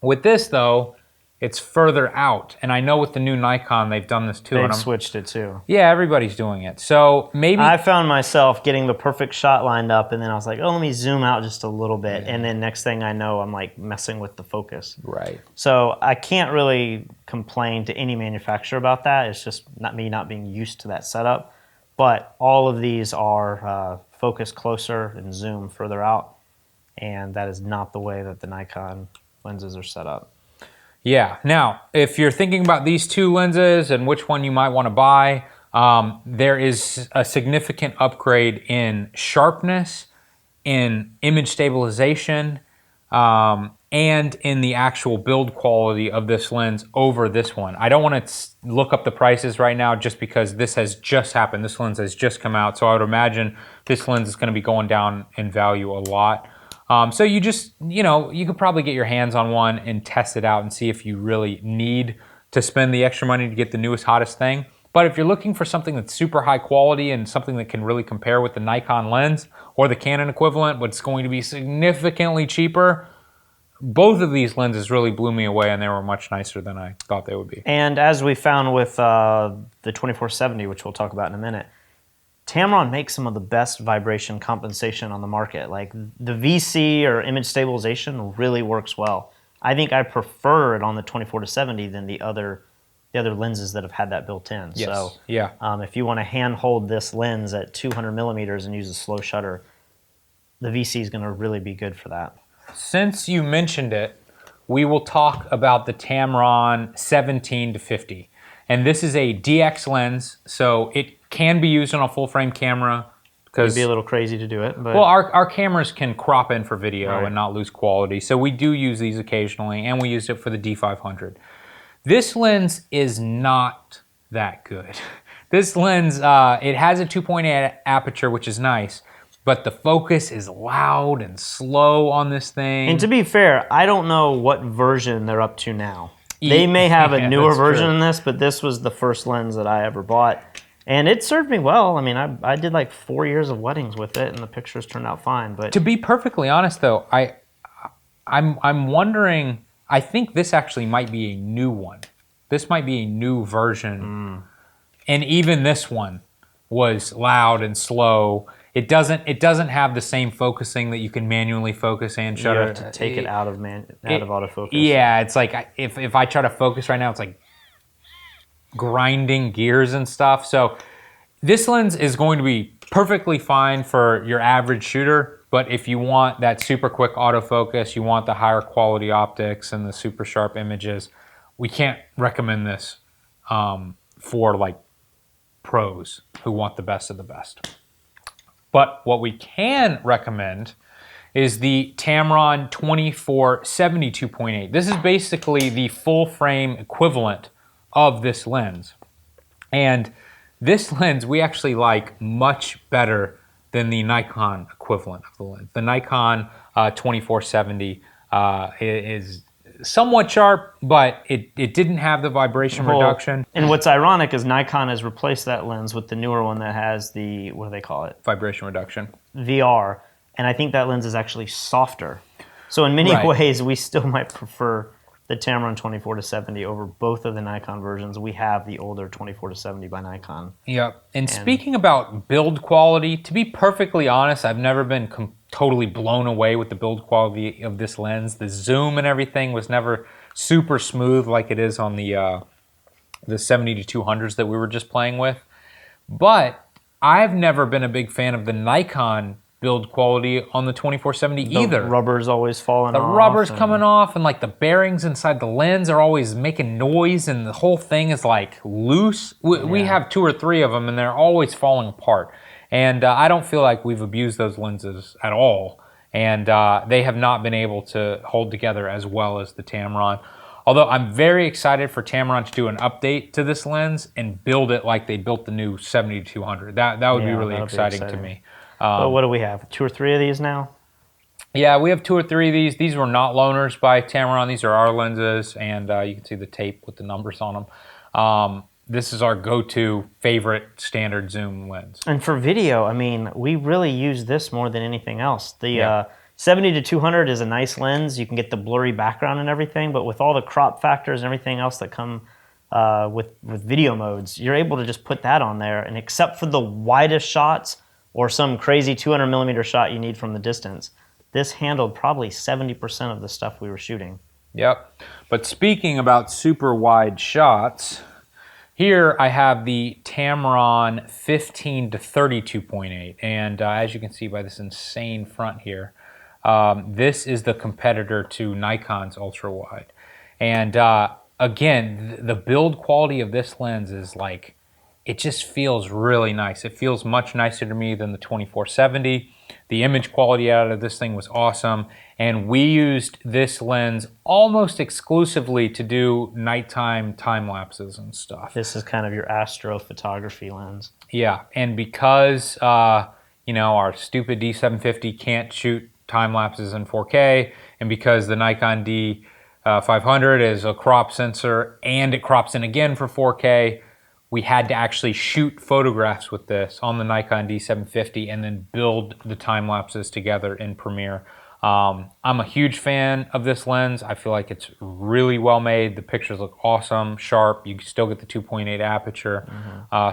With this though, it's further out. And I know with the new Nikon, they've done this too. They've switched it too. Yeah, everybody's doing it. So maybe... I found myself getting the perfect shot lined up and then I was like, oh, let me zoom out just a little bit. Yeah. And then next thing I know, I'm like messing with the focus. Right. So I can't really complain to any manufacturer about that. It's just me not being used to that setup. But all of these are focus closer and zoom further out. And that is not the way that the Nikon lenses are set up. Yeah. Now, if you're thinking about these two lenses and which one you might want to buy, there is a significant upgrade in sharpness, in image stabilization, and in the actual build quality of this lens over this one. I don't want to look up the prices right now just because this has just happened. This lens has just come out, so I would imagine this lens is going to be going down in value a lot. So you just, you could probably get your hands on one and test it out and see if you really need to spend the extra money to get the newest, hottest thing. But if you're looking for something that's super high quality and something that can really compare with the Nikon lens or the Canon equivalent, but it's going to be significantly cheaper, both of these lenses really blew me away and they were much nicer than I thought they would be. And as we found with the 2470, which we'll talk about in a minute, Tamron makes some of the best vibration compensation on the market. Like the VC or image stabilization really works well. I think I prefer it on the 24-70 than the other lenses that have had that built in. Yes. So yeah. If you want to hand hold this lens at 200 millimeters and use a slow shutter, the VC is going to really be good for that. Since you mentioned it, we will talk about the Tamron 17-50. And this is a DX lens, so it can be used on a full frame camera. It'd be a little crazy to do it. But well, our cameras can crop in for video and not lose quality. So we do use these occasionally, and we used it for the D500. This lens is not that good. This lens, it has a 2.8 aperture, which is nice, but the focus is loud and slow on this thing. And to be fair, I don't know what version they're up to now. They may have a newer version in this, but this was the first lens that I ever bought. And it served me well. I mean, I did like 4 years of weddings with it, and the pictures turned out fine. But to be perfectly honest, though, I'm wondering. I think this actually might be a new one. This might be a new version, and even this one was loud and slow. It doesn't have the same focusing that you can manually focus and shutter. You have to take it out of autofocus. Yeah, it's like if I try to focus right now, it's like grinding gears and stuff. So this lens is going to be perfectly fine for your average shooter, but if you want that super quick autofocus, you want the higher quality optics and the super sharp images, we can't recommend this for like pros who want the best of the best. But what we can recommend is the Tamron 2470 2.8. This is basically the full frame equivalent of this lens. And this lens we actually like much better than the Nikon equivalent of the lens. The Nikon 2470 is somewhat sharp, but it didn't have the vibration reduction. And what's ironic is Nikon has replaced that lens with the newer one that has the, what do they call it? Vibration reduction. VR. And I think that lens is actually softer. So in many ways, we still might prefer the Tamron 24-70 over both of the Nikon versions. We have the older 24-70 by Nikon. Yep. And speaking about build quality, to be perfectly honest, I've never been totally blown away with the build quality of this lens. The zoom and everything was never super smooth like it is on the 70-200s that we were just playing with. But I've never been a big fan of the Nikon build quality on the 24-70 either. The rubber's always falling off. The rubber's coming off, and like the bearings inside the lens are always making noise, and the whole thing is like loose. We have 2 or 3 of them, and they're always falling apart. And I don't feel like we've abused those lenses at all. And they have not been able to hold together as well as the Tamron. Although I'm very excited for Tamron to do an update to this lens and build it like they built the new 70-200. That would be really exciting to me. But what do we have? 2 or 3 of these now? Yeah, we have 2 or 3 of these. These were not loaners by Tamron. These are our lenses, and you can see the tape with the numbers on them. This is our go-to favorite standard zoom lens. And for video, I mean, we really use this more than anything else. The 70-200 is a nice lens. You can get the blurry background and everything, but with all the crop factors and everything else that come with video modes, you're able to just put that on there, and except for the widest shots or some crazy 200 millimeter shot you need from the distance, this handled probably 70% of the stuff we were shooting. Yep. But speaking about super wide shots, here I have the Tamron 15-32.8, and as you can see by this insane front here, this is the competitor to Nikon's ultra wide. And again, the build quality of this lens is like, it just feels really nice. It feels much nicer to me than the 24-70. The image quality out of this thing was awesome. And we used this lens almost exclusively to do nighttime time lapses and stuff. This is kind of your astrophotography lens. Yeah, and because you know, our stupid D750 can't shoot time lapses in 4K, and because the Nikon D500 is a crop sensor and it crops in again for 4K, we had to actually shoot photographs with this on the Nikon D750 and then build the time lapses together in Premiere. I'm a huge fan of this lens. I feel like it's really well made. The pictures look awesome, sharp. You still get the 2.8 aperture.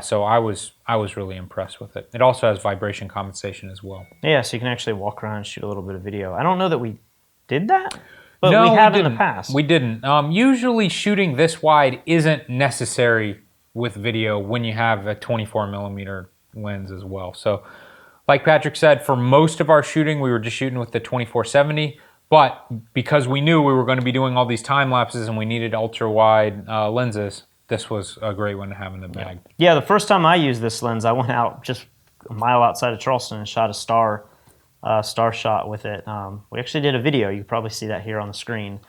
So I was really impressed with it. It also has vibration compensation as well. Yeah, so you can actually walk around and shoot a little bit of video. I don't know that we did that, but no, we have in the past. We didn't. Usually shooting this wide isn't necessary with video when you have a 24 millimeter lens as well. So like Patrick said, for most of our shooting, we were just shooting with the 24-70, but because we knew we were going to be doing all these time lapses and we needed ultra wide lenses, this was a great one to have in the bag. Yeah, the first time I used this lens, I went out just a mile outside of Charleston and shot a star shot with it. We actually did a video. You can probably see that here on the screen.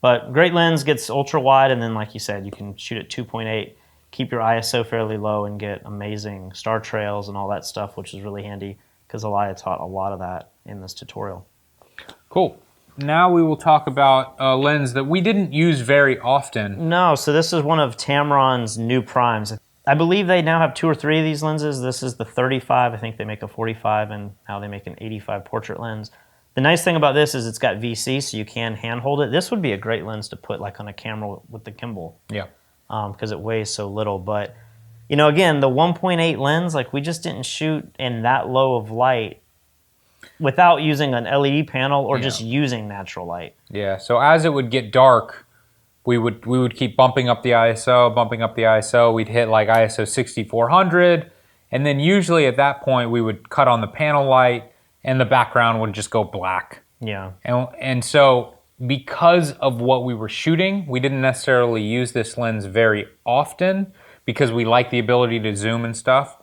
But great lens, gets ultra wide, and then like you said, you can shoot at 2.8, keep your ISO fairly low and get amazing star trails and all that stuff, which is really handy because Elia taught a lot of that in this tutorial. Cool. Now we will talk about a lens that we didn't use very often. No, so this is one of Tamron's new primes. I believe they now have 2 or 3 of these lenses. This is the 35. I think they make a 45, and now they make an 85 portrait lens. The nice thing about this is it's got VC, so you can handhold it. This would be a great lens to put like on a camera with the gimbal. Yeah. Because it weighs so little. But, you know, again, the 1.8 lens, like we just didn't shoot in that low of light without using an LED panel or just using natural light. Yeah, so as it would get dark, we would keep bumping up the ISO, We'd hit like ISO 6400, and then usually at that point we would cut on the panel light and the background would just go black. Yeah. And so because of what we were shooting, we didn't necessarily use this lens very often because we like the ability to zoom and stuff.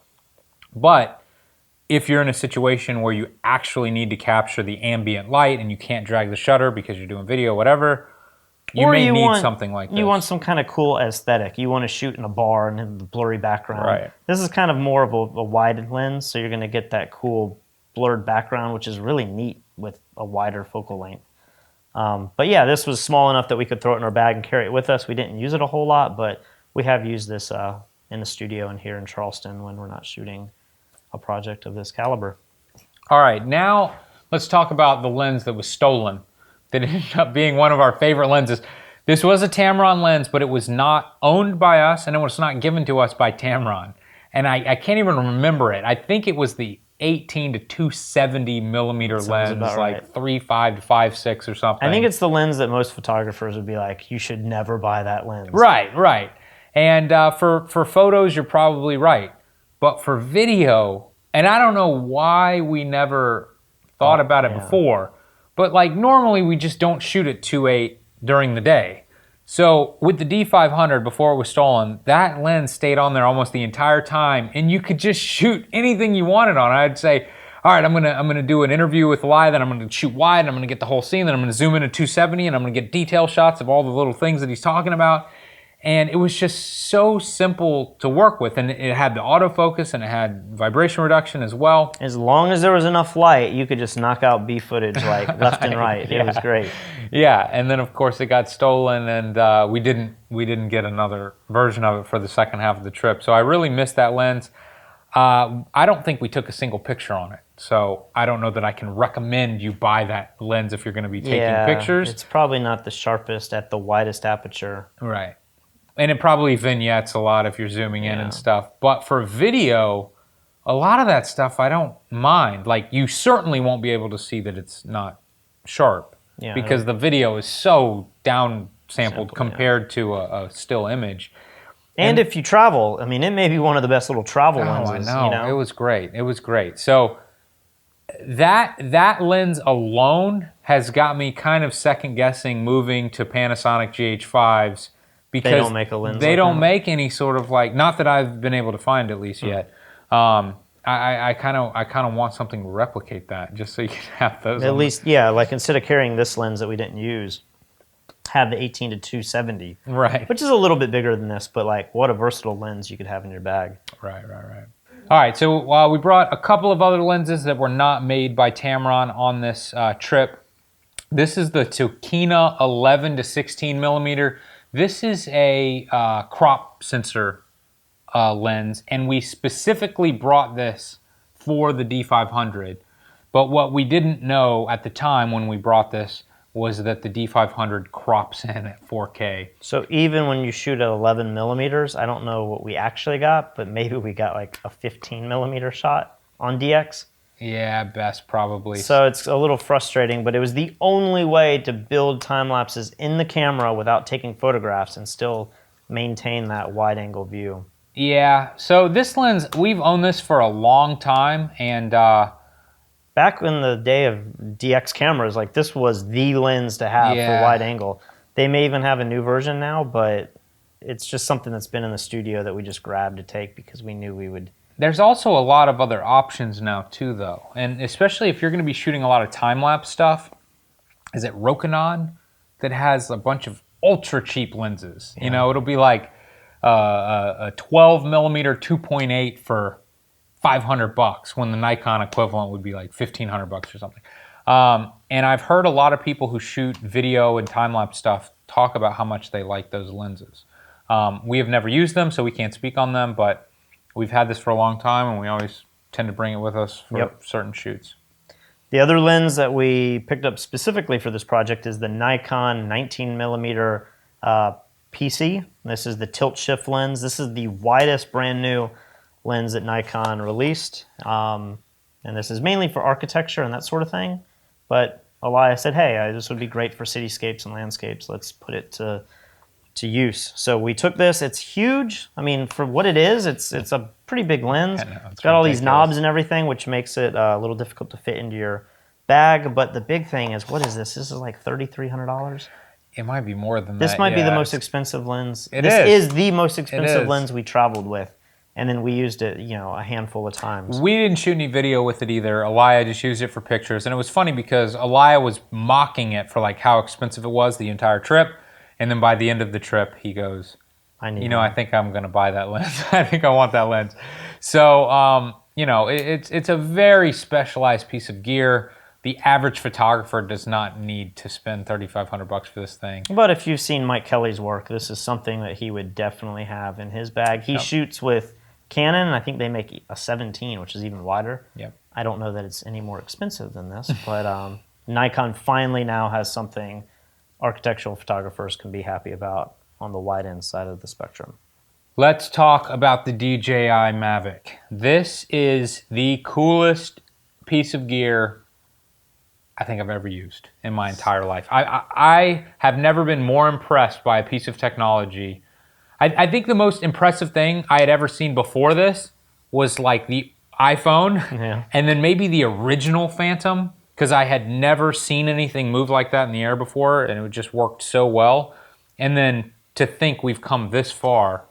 But if you're in a situation where you actually need to capture the ambient light and you can't drag the shutter because you're doing video, whatever, you may need something like this. You want some kind of cool aesthetic. You want to shoot in a bar and in the blurry background. Right. This is kind of more of a wide lens, so you're going to get that cool blurred background, which is really neat with a wider focal length. But yeah, this was small enough that we could throw it in our bag and carry it with us. We didn't use it a whole lot, but we have used this in the studio and here in Charleston when we're not shooting a project of this caliber. All right, now let's talk about the lens that was stolen, that ended up being one of our favorite lenses. This was a Tamron lens, but it was not owned by us, and it was not given to us by Tamron. And I can't even remember it. I think it was the 18 to 270 millimeter lens, like right. 3.5 to 5.6 or something. I think it's the lens that most photographers would be like, you should never buy that lens. Right. And for photos, you're probably right. But for video, and I don't know why we never thought about it before, but like normally we just don't shoot at 2.8 during the day. So with the D500, before it was stolen, that lens stayed on there almost the entire time, and you could just shoot anything you wanted on it. I'd say, all right, I'm gonna do an interview with Eli, then I'm gonna shoot wide, and I'm gonna get the whole scene, then I'm gonna zoom in at 270, and I'm gonna get detail shots of all the little things that he's talking about. And it was just so simple to work with, and it had the autofocus and it had vibration reduction as well. As long as there was enough light, you could just knock out B footage like left and right. It was great. Yeah, and then of course it got stolen, and we didn't get another version of it for the second half of the trip. So I really missed that lens. I don't think we took a single picture on it, so I don't know that I can recommend you buy that lens if you're going to be taking pictures. It's probably not the sharpest at the widest aperture. Right. And it probably vignettes a lot if you're zooming in and stuff. But for video, a lot of that stuff I don't mind. Like, you certainly won't be able to see that it's not sharp because the video is so down-sampled compared to a still image. And if you travel, I mean, it may be one of the best little travel lenses. I know. You know? It was great. It was great. So that lens alone has got me kind of second-guessing moving to Panasonic GH5s. Because they don't make a lens. They don't make any sort of like, not that I've been able to find at least yet. I kind of want something to replicate that, just so you can have those. At least, like instead of carrying this lens that we didn't use, have the 18 to 270, right? Which is a little bit bigger than this, but like what a versatile lens you could have in your bag. Right. All right, so we brought a couple of other lenses that were not made by Tamron on this trip. This is the Tokina 11 to 16 millimeter. This is a crop sensor lens, and we specifically brought this for the D500. But what we didn't know at the time when we brought this was that the D500 crops in at 4K. So even when you shoot at 11 millimeters, I don't know what we actually got, but maybe we got like a 15 millimeter shot on DX. Yeah, best probably. So it's a little frustrating, but it was the only way to build time lapses in the camera without taking photographs and still maintain that wide angle view. Yeah, so this lens, we've owned this for a long time, and back in the day of DX cameras, like this was the lens to have for wide angle. They may even have a new version now, but it's just something that's been in the studio that we just grabbed to take because we knew we would. There's also a lot of other options now too, though, and especially if you're going to be shooting a lot of time-lapse stuff. Is it Rokinon that has a bunch of ultra cheap lenses? You know, it'll be like a 12 millimeter 2.8 for $500 when the Nikon equivalent would be like $1,500 or something. And I've heard a lot of people who shoot video and time-lapse stuff talk about how much they like those lenses. We have never used them, so we can't speak on them, but we've had this for a long time, and we always tend to bring it with us for certain shoots. The other lens that we picked up specifically for this project is the Nikon 19mm PC. This is the tilt shift lens. This is the widest brand new lens that Nikon released. And this is mainly for architecture and that sort of thing. But Elias said, hey, this would be great for cityscapes and landscapes. Let's put it to use. So we took this. It's huge. I mean, for what it is, it's a pretty big lens. It's got all these knobs and everything, which makes it a little difficult to fit into your bag. But the big thing is, what is this? This is like $3,300. It might be more than that. This might be the most expensive lens. This is the most expensive lens we traveled with. And then we used it, a handful of times. We didn't shoot any video with it either. Elia just used it for pictures. And it was funny because Elia was mocking it for like how expensive it was the entire trip. And then by the end of the trip, he goes, I think I'm going to buy that lens. I think I want that lens. So, it's a very specialized piece of gear. the average photographer does not need to spend $3,500 for this thing. But if you've seen Mike Kelly's work, this is something that he would definitely have in his bag. He shoots with Canon, and I think they make a 17, which is even wider. Yep. I don't know that it's any more expensive than this, but Nikon finally now has something architectural photographers can be happy about on the wide end side of the spectrum. Let's talk about the DJI Mavic. This is the coolest piece of gear I think I've ever used in my entire life. I have never been more impressed by a piece of technology. I think the most impressive thing I had ever seen before this was like the iPhone and then maybe the original Phantom, because I had never seen anything move like that in the air before, and it just worked so well. And then to think we've come this far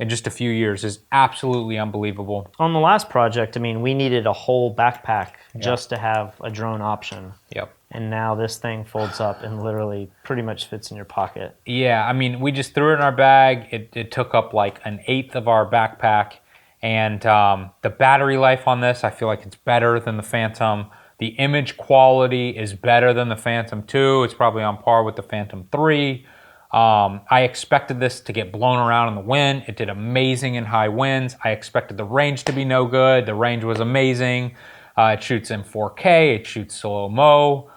in just a few years is absolutely unbelievable. On the last project, I mean, we needed a whole backpack just to have a drone option. Yep. And now this thing folds up and literally pretty much fits in your pocket. Yeah, I mean, we just threw it in our bag. It took up like an eighth of our backpack. And the battery life on this, I feel like it's better than the Phantom. The image quality is better than the Phantom 2. It's probably on par with the Phantom 3. I expected this to get blown around in the wind. It did amazing in high winds. I expected the range to be no good. The range was amazing. It shoots in 4K. It shoots slow-mo.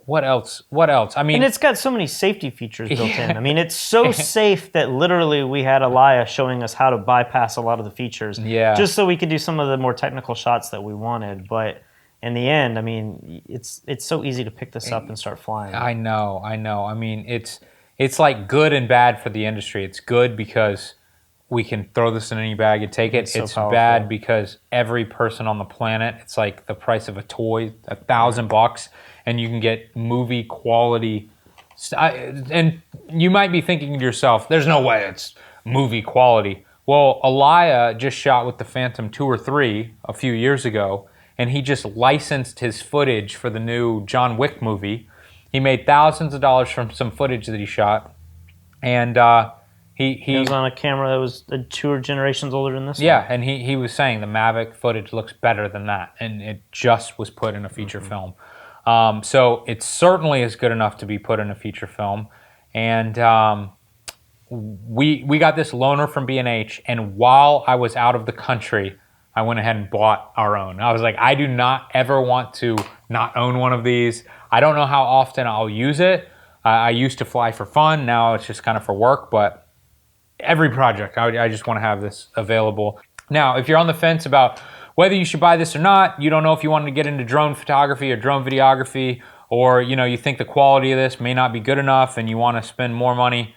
What else? I mean, and it's got so many safety features built in. I mean, it's so safe that literally we had Elia showing us how to bypass a lot of the features. Yeah. Just so we could do some of the more technical shots that we wanted. But in the end, I mean, it's so easy to pick this up and start flying. I know. I mean, it's like good and bad for the industry. It's good because we can throw this in any bag and take it. It's bad because every person on the planet, it's like the price of a toy, $1,000, and you can get movie quality. And you might be thinking to yourself, there's no way it's movie quality. Well, Elia just shot with the Phantom 2 or 3 a few years ago, and he just licensed his footage for the new John Wick movie. He made thousands of dollars from some footage that he shot, and he was on a camera that was 2 generations older than this. Yeah, and he was saying the Mavic footage looks better than that, and it just was put in a feature film. So it certainly is good enough to be put in a feature film, and we got this loaner from B&H, and while I was out of the country, I went ahead and bought our own. I was like, I do not ever want to not own one of these. I don't know how often I'll use it. I used to fly for fun. Now it's just kind of for work, but every project, I just want to have this available. Now, if you're on the fence about whether you should buy this or not, you don't know if you want to get into drone photography or drone videography, or you think the quality of this may not be good enough and you want to spend more money,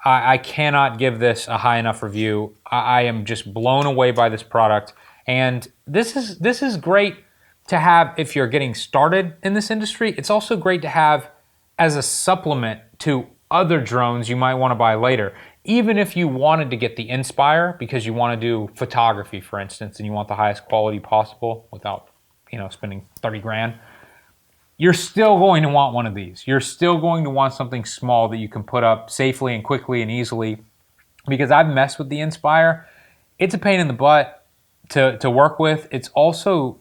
I cannot give this a high enough review. I am just blown away by this product. And this is great to have if you're getting started in this industry. It's also great to have as a supplement to other drones you might want to buy later. Even if you wanted to get the Inspire because you want to do photography, for instance, and you want the highest quality possible without, spending 30 grand, you're still going to want one of these. You're still going to want something small that you can put up safely and quickly and easily, because I've messed with the Inspire. It's a pain in the butt to work with. It's also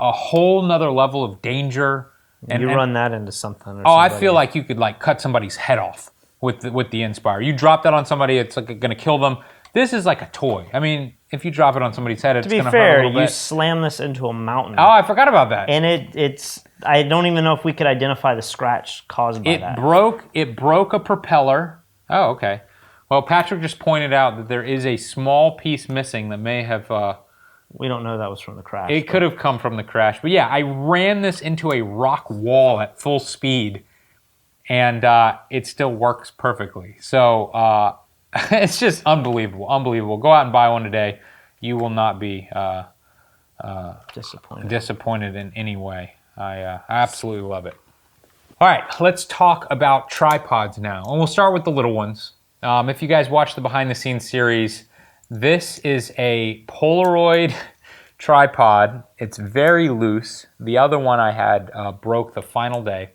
a whole nother level of danger. And you run that into something. I feel like you could cut somebody's head off with the Inspire. You drop that on somebody, it's like going to kill them. This is like a toy. I mean, if you drop it on somebody's head, it's going to hurt a little bit. You slam this into a mountain. Oh, I forgot about that. And it's I don't even know if we could identify the scratch caused by that. It broke a propeller. Oh, okay. Well, Patrick just pointed out that there is a small piece missing that may have... we don't know that was from the crash. It could have come from the crash. But yeah, I ran this into a rock wall at full speed, and it still works perfectly. So it's just unbelievable, unbelievable. Go out and buy one today. You will not be disappointed in any way. I absolutely love it. All right, let's talk about tripods now. And we'll start with the little ones. If you guys watch the behind the scenes series, this is a Polaroid tripod. It's very loose. The other one I had broke the final day.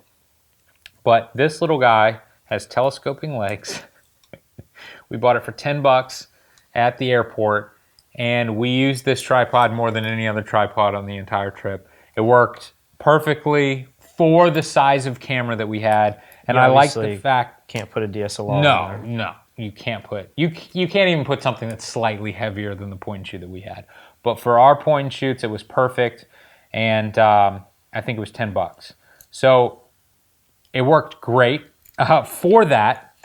But this little guy has telescoping legs. We bought it for $10 at the airport, and we used this tripod more than any other tripod on the entire trip. It worked perfectly for the size of camera that we had. And You I like the obviously fact... can't put a DSLR on No, there. no, you can't put... You can't even put something that's slightly heavier than the point and shoot that we had. But for our point and shoots, it was perfect. And I think it was $10. So it worked great for that.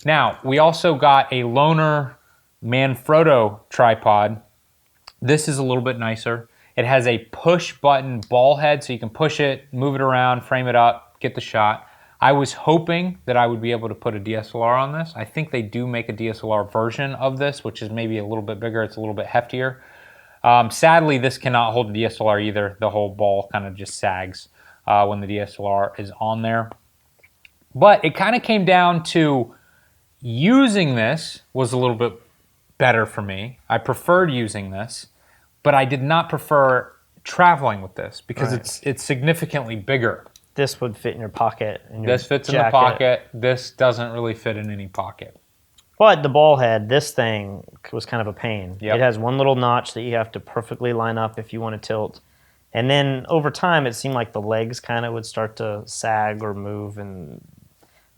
Now, we also got a loaner Manfrotto tripod. This is a little bit nicer. It has a push button ball head, so you can push it, move it around, frame it up, get the shot. I was hoping that I would be able to put a DSLR on this. I think they do make a DSLR version of this, which is maybe a little bit bigger. It's a little bit heftier. Sadly, this cannot hold a DSLR either. The whole ball kind of just sags when the DSLR is on there. But it kind of came down to using this was a little bit better for me. I preferred using this, but I did not prefer traveling with this because it's significantly bigger. This would fit in your pocket. This fits in the pocket. This doesn't really fit in any pocket. But the ball head, this thing was kind of a pain. Yep. It has one little notch that you have to perfectly line up if you want to tilt. And then over time, it seemed like the legs kind of would start to sag or move, and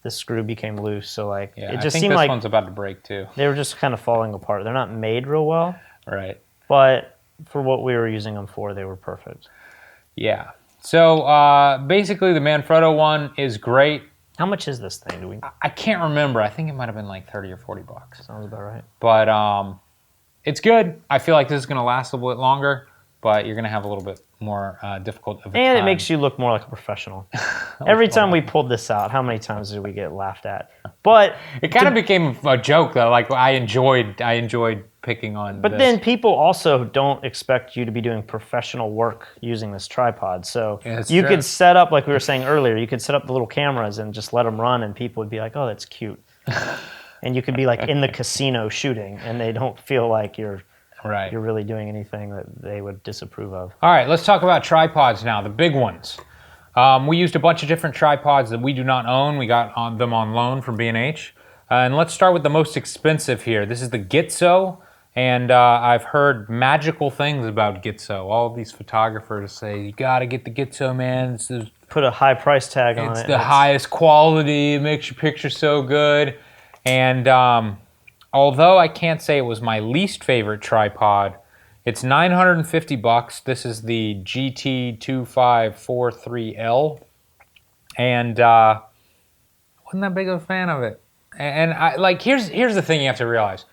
the screw became loose. So like, Yeah, it just I think seemed this like one's about to break too. they were just kind of falling apart. They're not made real well. Right. But for what we were using them for, they were perfect. Yeah. So basically, the Manfrotto one is great. How much is this thing? Do we? I can't remember. I think it might have been like 30 or 40 bucks. Sounds about right. But it's good. I feel like this is going to last a little bit longer, but you're going to have a little bit more difficult of a And time. it makes you look more like a professional. Every time we pulled this out, how many times did we get laughed at? But it kind of became a joke though. Like I enjoyed picking on. But then people also don't expect you to be doing professional work using this tripod. So Yeah, you true. could set up, like we were saying earlier, you could set up the little cameras and just let them run, and people would be like, "Oh, that's cute." And you could be like in the casino shooting, and they don't feel like you're really doing anything that they would disapprove of. All right, let's talk about tripods now, the big ones. We used a bunch of different tripods that we do not own. We got them on loan from B&H. And let's start with the most expensive here. This is the Getso, and I've heard magical things about Getso. All of these photographers say, you gotta get the Getso, man. Put a high price tag on it. It's the highest quality, it makes your picture so good. And although I can't say it was my least favorite tripod, it's $950. This is the GT2543L, and wasn't that big of a fan of it. And I like here's the thing you have to realize: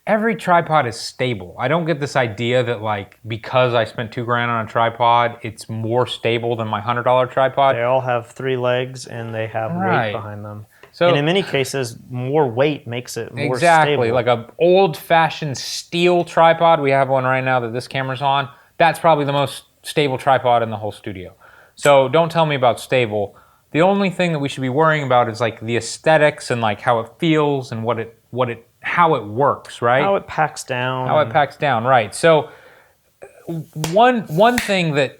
every tripod is stable. I don't get this idea that like because I spent $2,000 on a tripod, it's more stable than my $100 tripod. They all have 3 legs and they have weight behind them. So, and in many cases, more weight makes it more exactly, stable. like an old-fashioned steel tripod. We have one right now that this camera's on. That's probably the most stable tripod in the whole studio. So don't tell me about stable. The only thing that we should be worrying about is like the aesthetics and like how it feels and how it works, right? How it packs down. How it packs down, right. So one thing that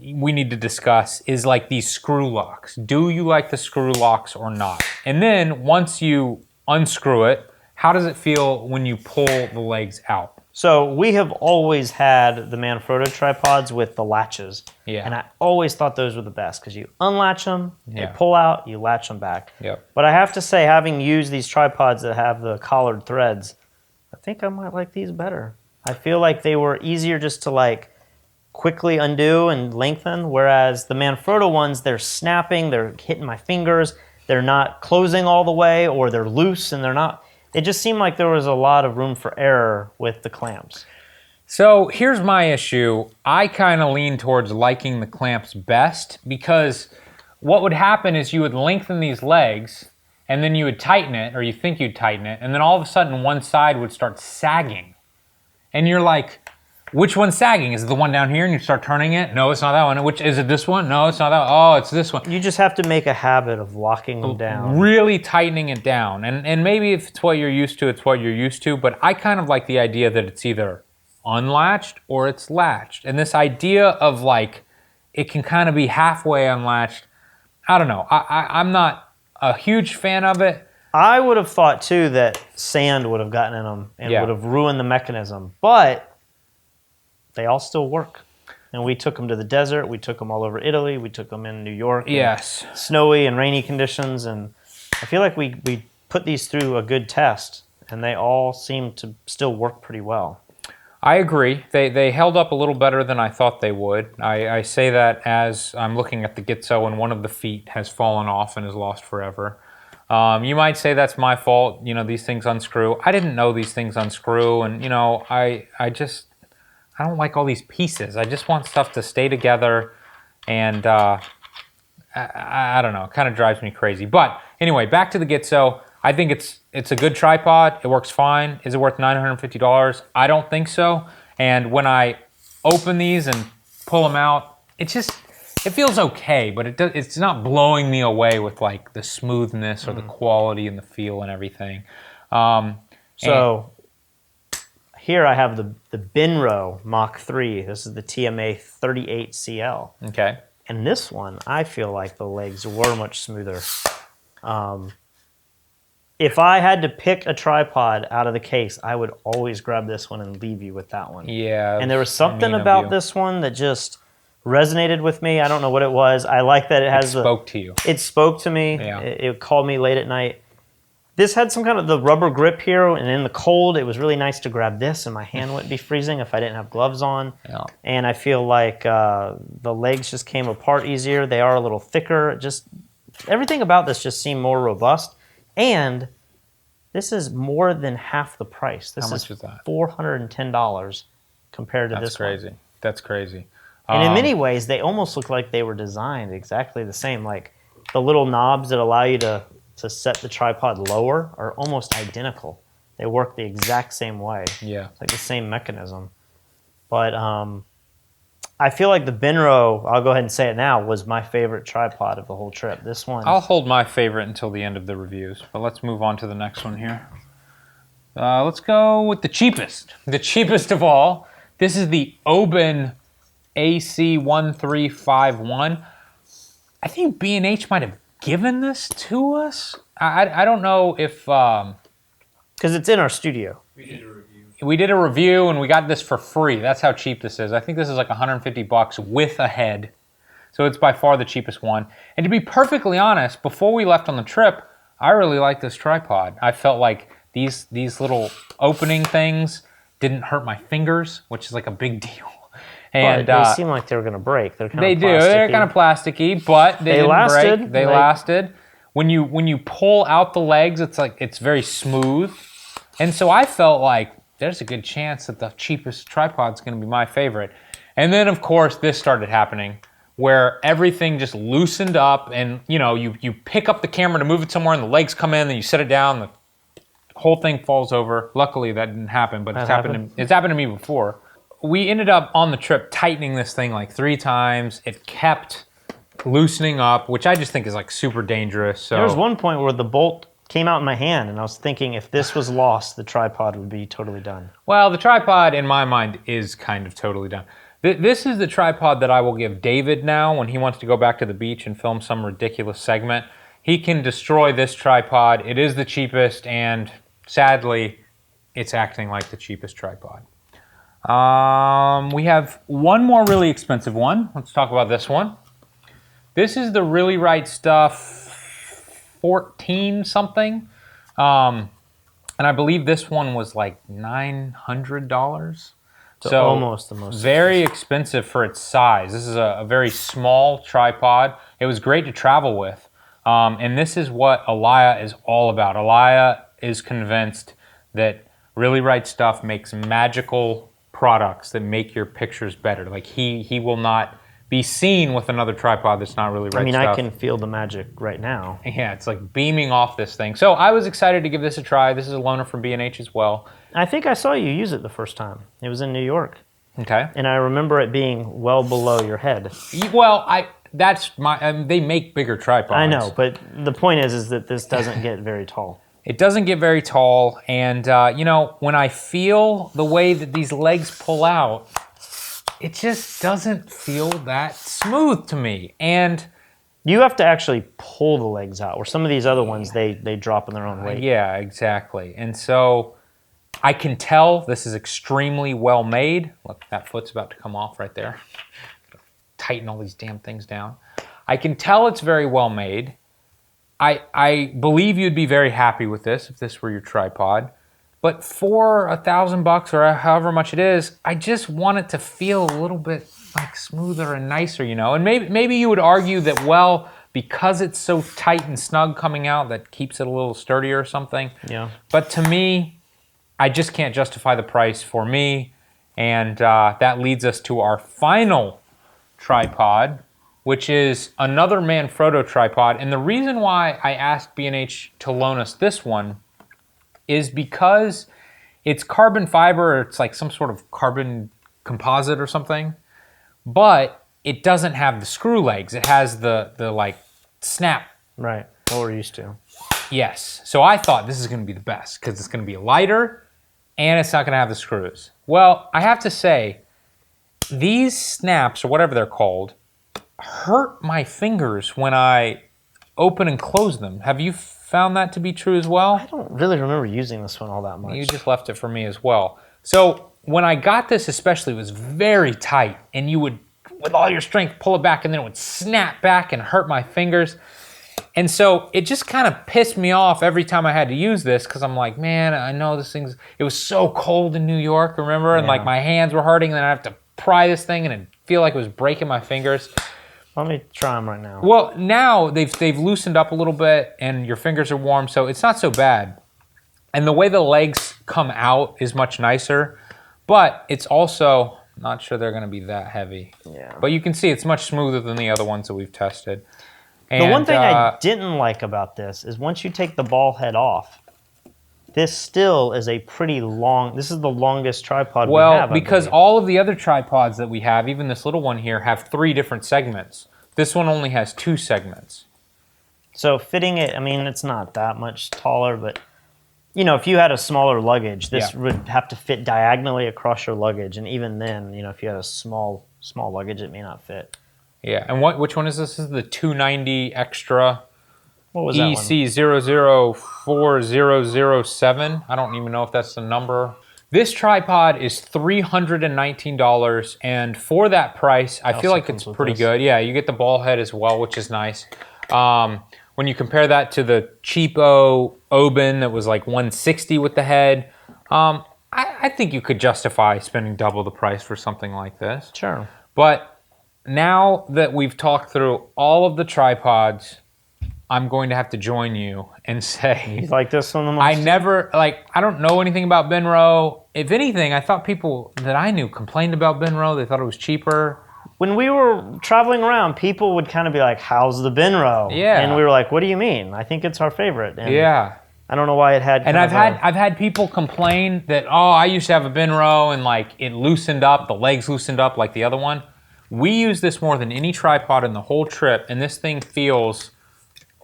we need to discuss is like these screw locks. Do you like the screw locks or not? And then once you unscrew it, how does it feel when you pull the legs out? So we have always had the Manfrotto tripods with the latches. Yeah. And I always thought those were the best because you unlatch them, Yeah. they pull out, you latch them back. Yep. But I have to say, having used these tripods that have the collared threads, I think I might like these better. I feel like they were easier just to like quickly undo and lengthen, whereas the Manfrotto ones, they're snapping, they're hitting my fingers, they're not closing all the way, or they're loose and they're not. It just seemed like there was a lot of room for error with the clamps. So here's my issue. I kind of lean towards liking the clamps best because what would happen is you would lengthen these legs and then you would tighten it, or you think you'd tighten it, and then all of a sudden one side would start sagging. And you're like, which one's sagging? Is it the one down here? And you start turning it? No, it's not that one. Which is it? This one? No, it's not that one. Oh, it's this one. You just have to make a habit of locking them down. Really tightening it down. And maybe if it's what you're used to, it's what you're used to. But I kind of like the idea that it's either unlatched or it's latched. And this idea of like, it can kind of be halfway unlatched. I don't know. I'm not a huge fan of it. I would have thought too that sand would have gotten in them and would have ruined the mechanism. But they all still work. And we took them to the desert. We took them all over Italy. We took them in New York. Yes. Snowy and rainy conditions. And I feel like we put these through a good test, and they all seem to still work pretty well. I agree. They held up a little better than I thought they would. I say that as I'm looking at the Getso and one of the feet has fallen off and is lost forever. You might say that's my fault. You know, these things unscrew. I didn't know these things unscrew, and you know, I don't like all these pieces. I just want stuff to stay together, and I don't know. It kind of drives me crazy. But anyway, back to the Getso. I think it's a good tripod. It works fine. Is it worth $950? I don't think so. And when I open these and pull them out, it feels okay, but it's not blowing me away with like the smoothness or the quality and the feel and everything. So here I have the Binro Mach 3. This is the TMA 38CL. Okay. And this one, I feel like the legs were much smoother. If I had to pick a tripod out of the case, I would always grab this one and leave you with that one. Yeah. And there was something about this one that just resonated with me. I don't know what it was. I like that it has spoke to you. It spoke to me. Yeah. It called me late at night. This had some kind of the rubber grip here, and in the cold, it was really nice to grab this, and my hand wouldn't be freezing if I didn't have gloves on. Yeah. And I feel like the legs just came apart easier. They are a little thicker. Just everything about this just seemed more robust. And this is more than half the price. This How much is that? $410 compared to this one. That's crazy. That's crazy. And in many ways, they almost look like they were designed exactly the same. Like the little knobs that allow you to set the tripod lower are almost identical. They work the exact same way. Yeah. It's like the same mechanism. But I feel like the Binro, I'll go ahead and say it now, was my favorite tripod of the whole trip. This one. I'll hold my favorite until the end of the reviews, but let's move on to the next one here. Let's go with the cheapest. The cheapest of all. This is the Oben AC1351. I think B&H might have given this to us. I don't know if... Because it's in our studio. We did a review and we got this for free. That's how cheap this is. I think this is like $150 with a head. So it's by far the cheapest one. And to be perfectly honest, before we left on the trip, I really liked this tripod. I felt like these little opening things didn't hurt my fingers, which is like a big deal. And but they seem like they were going to break. They're kind of plasticky. They're kind of plasticky, but they didn't lasted. break. They lasted. When you pull out the legs, it's very smooth. And so I felt like there's a good chance that the cheapest tripod's going to be my favorite. And then, of course, this started happening where everything just loosened up and, you know, you pick up the camera to move it somewhere and the legs come in, then you set it down, the whole thing falls over. Luckily, that didn't happen, but it's happened to me before. We ended up on the trip tightening this thing like 3 times. It kept loosening up, which I just think is like super dangerous. So there was one point where the bolt came out in my hand, and I was thinking if this was lost, the tripod would be totally done. Well, the tripod, in my mind, is kind of totally done. This is the tripod that I will give David now when he wants to go back to the beach and film some ridiculous segment. He can destroy this tripod. It is the cheapest, and sadly, it's acting like the cheapest tripod. We have one more really expensive one. Let's talk about this one. This is the Really Right Stuff 14 something. And I believe this one was like $900. So almost the most very expensive for its size. This is a very small tripod. It was great to travel with. And this is what Alaya is all about. Alaya is convinced that Really Right Stuff makes magical products that make your pictures better. Like he will not be seen with another tripod that's not Really Right Stuff. I mean, I can feel the magic right now. Yeah, it's like beaming off this thing. So I was excited to give this a try. This is a loaner from B&H as well. I think I saw you use it the first time. It was in New York. Okay. And I remember it being well below your head. Well, they make bigger tripods. I know, but the point is that this doesn't get very tall. It doesn't get very tall, and you know, when I feel the way that these legs pull out, it just doesn't feel that smooth to me. And you have to actually pull the legs out, where some of these other ones, they drop in their own weight. Yeah, exactly. And so I can tell this is extremely well made. Look, that foot's about to come off right there. Tighten all these damn things down. I can tell it's very well made. I believe you'd be very happy with this if this were your tripod. But for $1,000 or however much it is, I just want it to feel a little bit like smoother and nicer, you know? And maybe you would argue that, well, because it's so tight and snug coming out, that keeps it a little sturdier or something. Yeah. But to me, I just can't justify the price for me. And that leads us to our final tripod, which is another Manfrotto tripod. And the reason why I asked B&H to loan us this one is because it's carbon fiber, or it's like some sort of carbon composite or something, but it doesn't have the screw legs. It has the like snap. Right, what we're used to. Yes, so I thought this is gonna be the best because it's gonna be lighter and it's not gonna have the screws. Well, I have to say, these snaps, or whatever they're called, hurt my fingers when I open and close them. Have you found that to be true as well? I don't really remember using this one all that much. You just left it for me as well. So when I got this especially, it was very tight, and you would, with all your strength, pull it back, and then it would snap back and hurt my fingers. And so it just kind of pissed me off every time I had to use this, because I'm like, man, I know this thing's, it was so cold in New York, remember? And like my hands were hurting, and then I have to pry this thing, and it feel like it was breaking my fingers. Let me try them right now. Well, now they've loosened up a little bit, and your fingers are warm, so it's not so bad. And the way the legs come out is much nicer, but it's also not sure they're going to be that heavy. Yeah. But you can see it's much smoother than the other ones that we've tested. And, the one thing I didn't like about this is once you take the ball head off, this still is a pretty long, this is the longest tripod we have. Well, because all of the other tripods that we have, even this little one here, have 3 different segments. This one only has 2 segments. So fitting it, I mean, it's not that much taller, but you know, if you had a smaller luggage, this would have to fit diagonally across your luggage. And even then, you know, if you had a small luggage, it may not fit. Yeah, and which one is this? This is the 290 Extra. What was that one? EC004007. I don't even know if that's the number. This tripod is $319, and for that price, I feel like it's pretty good. Yeah, you get the ball head as well, which is nice. When you compare that to the cheapo Oben that was like $160 with the head, I think you could justify spending double the price for something like this. Sure. But now that we've talked through all of the tripods, I'm going to have to join you and say... You like this one the most? I don't know anything about Benro. If anything, I thought people that I knew complained about Benro. They thought it was cheaper. When we were traveling around, people would kind of be like, how's the Benro? Yeah. And we were like, what do you mean? I think it's our favorite. And yeah. I don't know why it had... And I've had people complain that, oh, I used to have a Benro and like it loosened up, the legs loosened up like the other one. We use this more than any tripod in the whole trip, and this thing feels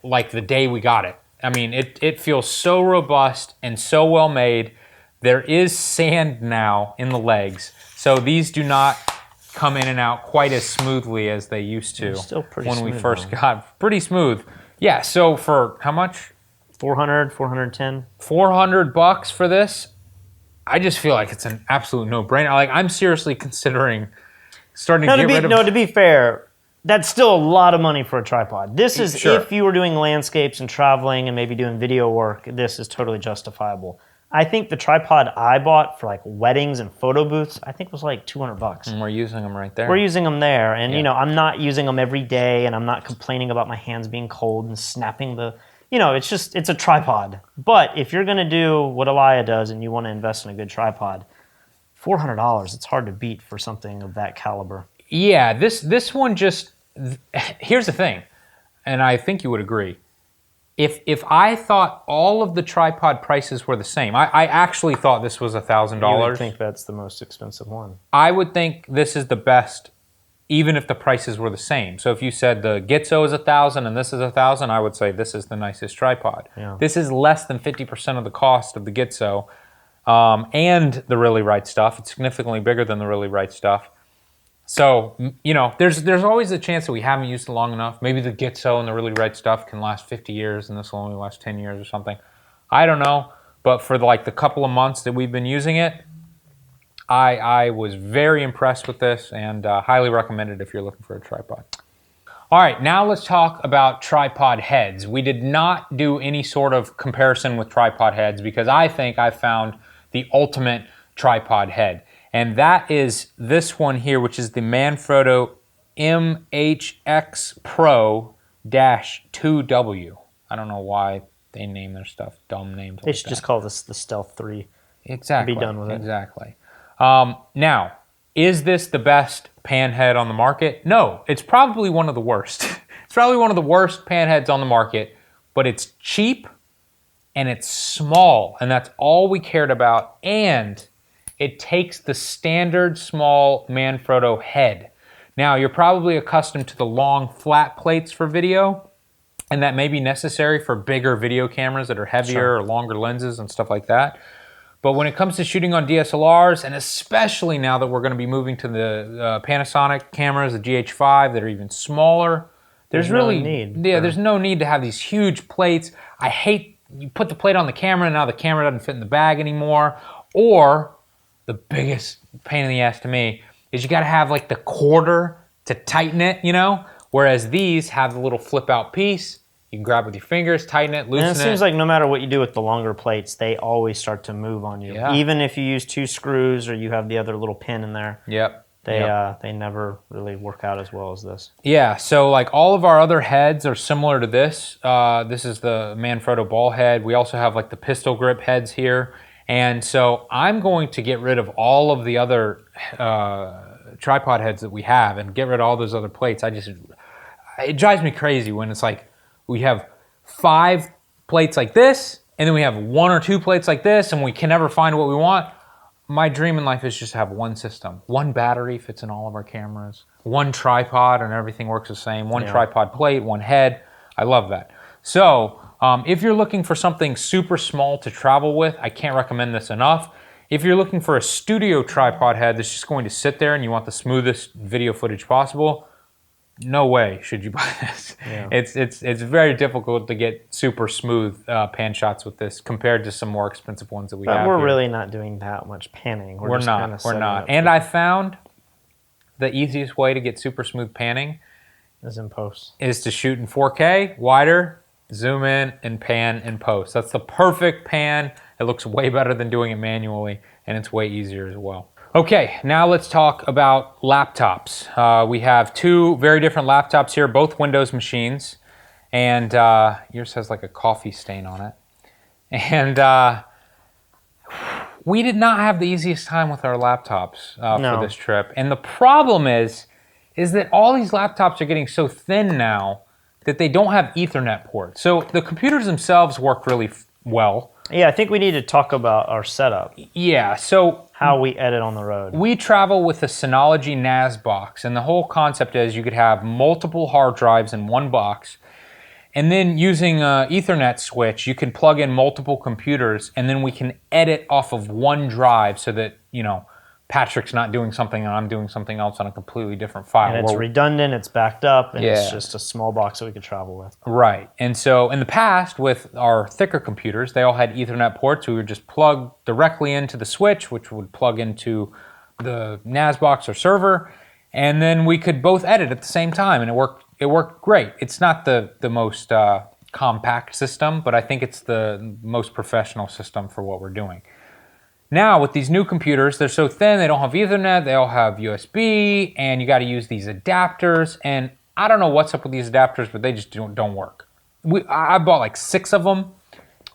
like the day we got it. I mean, it feels so robust and so well made. There is sand now in the legs, so these do not come in and out quite as smoothly as they used to still pretty when we smooth, first though. got. Pretty smooth. Yeah, so for how much? 400, 410. $400 for this? I just feel like it's an absolute no-brainer. Like, I'm seriously considering starting to get rid of... No, to be fair, that's still a lot of money for a tripod. This is, Sure. if you were doing landscapes and traveling and maybe doing video work, this is totally justifiable. I think the tripod I bought for like weddings and photo booths, I think was like $200. And we're using them right there. We're using them there, and Yeah. you know, I'm not using them every day, and I'm not complaining about my hands being cold and snapping the, you know, it's just, it's a tripod. But if you're gonna do what Elia does and you wanna invest in a good tripod, $400, it's hard to beat for something of that caliber. Yeah, this one just... Here's the thing, and I think you would agree. If I thought all of the tripod prices were the same, I actually thought this was $1,000. You would think that's the most expensive one. I would think this is the best, even if the prices were the same. So if you said the Getso is $1,000 and this is $1,000, I would say this is the nicest tripod. Yeah. This is less than 50% of the cost of the Getso and the Really Right Stuff. It's significantly bigger than the Really Right Stuff. So, you know, there's always a chance that we haven't used it long enough. Maybe the Getso and the Really Right Stuff can last 50 years and this will only last 10 years or something. I don't know. but for like the couple of months that we've been using it, I was very impressed with this, and highly recommend it if you're looking for a tripod. All right, now let's talk about tripod heads. We did not do any sort of comparison with tripod heads because I think I found the ultimate tripod head. And that is this one here, which is the Manfrotto MHX Pro-2W. I don't know why they name their stuff dumb names like They should that. just call this the Stealth 3. Exactly. Be done with it. Exactly. Now, is this the best pan head on the market? No, it's probably one of the worst. It's probably one of the worst pan heads on the market, but it's cheap and it's small, and that's all we cared about. And it takes the standard small Manfrotto head. Now, you're probably accustomed to the long flat plates for video, and that may be necessary for bigger video cameras that are heavier or longer lenses and stuff like that. But when it comes to shooting on DSLRs, and especially now that we're going to be moving to the Panasonic cameras, the GH5, that are even smaller, there's really no need. Yeah, there's no need to have these huge plates. I hate you put the plate on the camera, and now the camera doesn't fit in the bag anymore. Or the biggest pain in the ass to me is you got to have like the quarter to tighten it, you know. Whereas these have the little flip out piece. You can grab with your fingers, tighten it, loosen it. And it seems like no matter what you do with the longer plates, they always start to move on you. Yeah. Even if you use 2 screws or you have the other little pin in there. Yep. They never really work out as well as this. Yeah, so like all of our other heads are similar to this. This is the Manfrotto ball head. We also have like the pistol grip heads here. And so I'm going to get rid of all of the other tripod heads that we have and get rid of all those other plates. It drives me crazy when it's like, we have 5 plates like this, and then we have 1 or 2 plates like this, and we can never find what we want. My dream in life is just to have one system. One battery fits in all of our cameras. One tripod, and everything works the same. One tripod plate, one head. I love that. So if you're looking for something super small to travel with, I can't recommend this enough. If you're looking for a studio tripod head that's just going to sit there and you want the smoothest video footage possible, no way should you buy this. Yeah. It's very difficult to get super smooth pan shots with this compared to some more expensive ones that we have. But we're here. really not doing that much panning. We're not. And I found the easiest way to get super smooth panning is in post. Is to shoot in 4K, wider, zoom in, and pan in post. That's the perfect pan. It looks way better than doing it manually, and it's way easier as well. Okay, now let's talk about laptops. We have 2 very different laptops here, both Windows machines, and yours has like a coffee stain on it. And we did not have the easiest time with our laptops for this trip. And the problem is that all these laptops are getting so thin now that they don't have Ethernet ports. So the computers themselves work really well. Yeah, I think we need to talk about our setup. Yeah, so how we edit on the road. We travel with a Synology NAS box, and the whole concept is you could have multiple hard drives in one box, and then using an Ethernet switch, you can plug in multiple computers, and then we can edit off of one drive so that, you know, Patrick's not doing something and I'm doing something else on a completely different file. And it's redundant, it's backed up, and Yeah. it's just a small box that we could travel with. Right. And so in the past, with our thicker computers, they all had Ethernet ports. We would just plug directly into the switch, which would plug into the NAS box or server, and then we could both edit at the same time, and it worked great. It's not the most compact system, but I think it's the most professional system for what we're doing. Now, with these new computers, they're so thin, they don't have Ethernet, they all have USB, and you got to use these adapters, and I don't know what's up with these adapters, but they just don't work. I bought like 6 of them.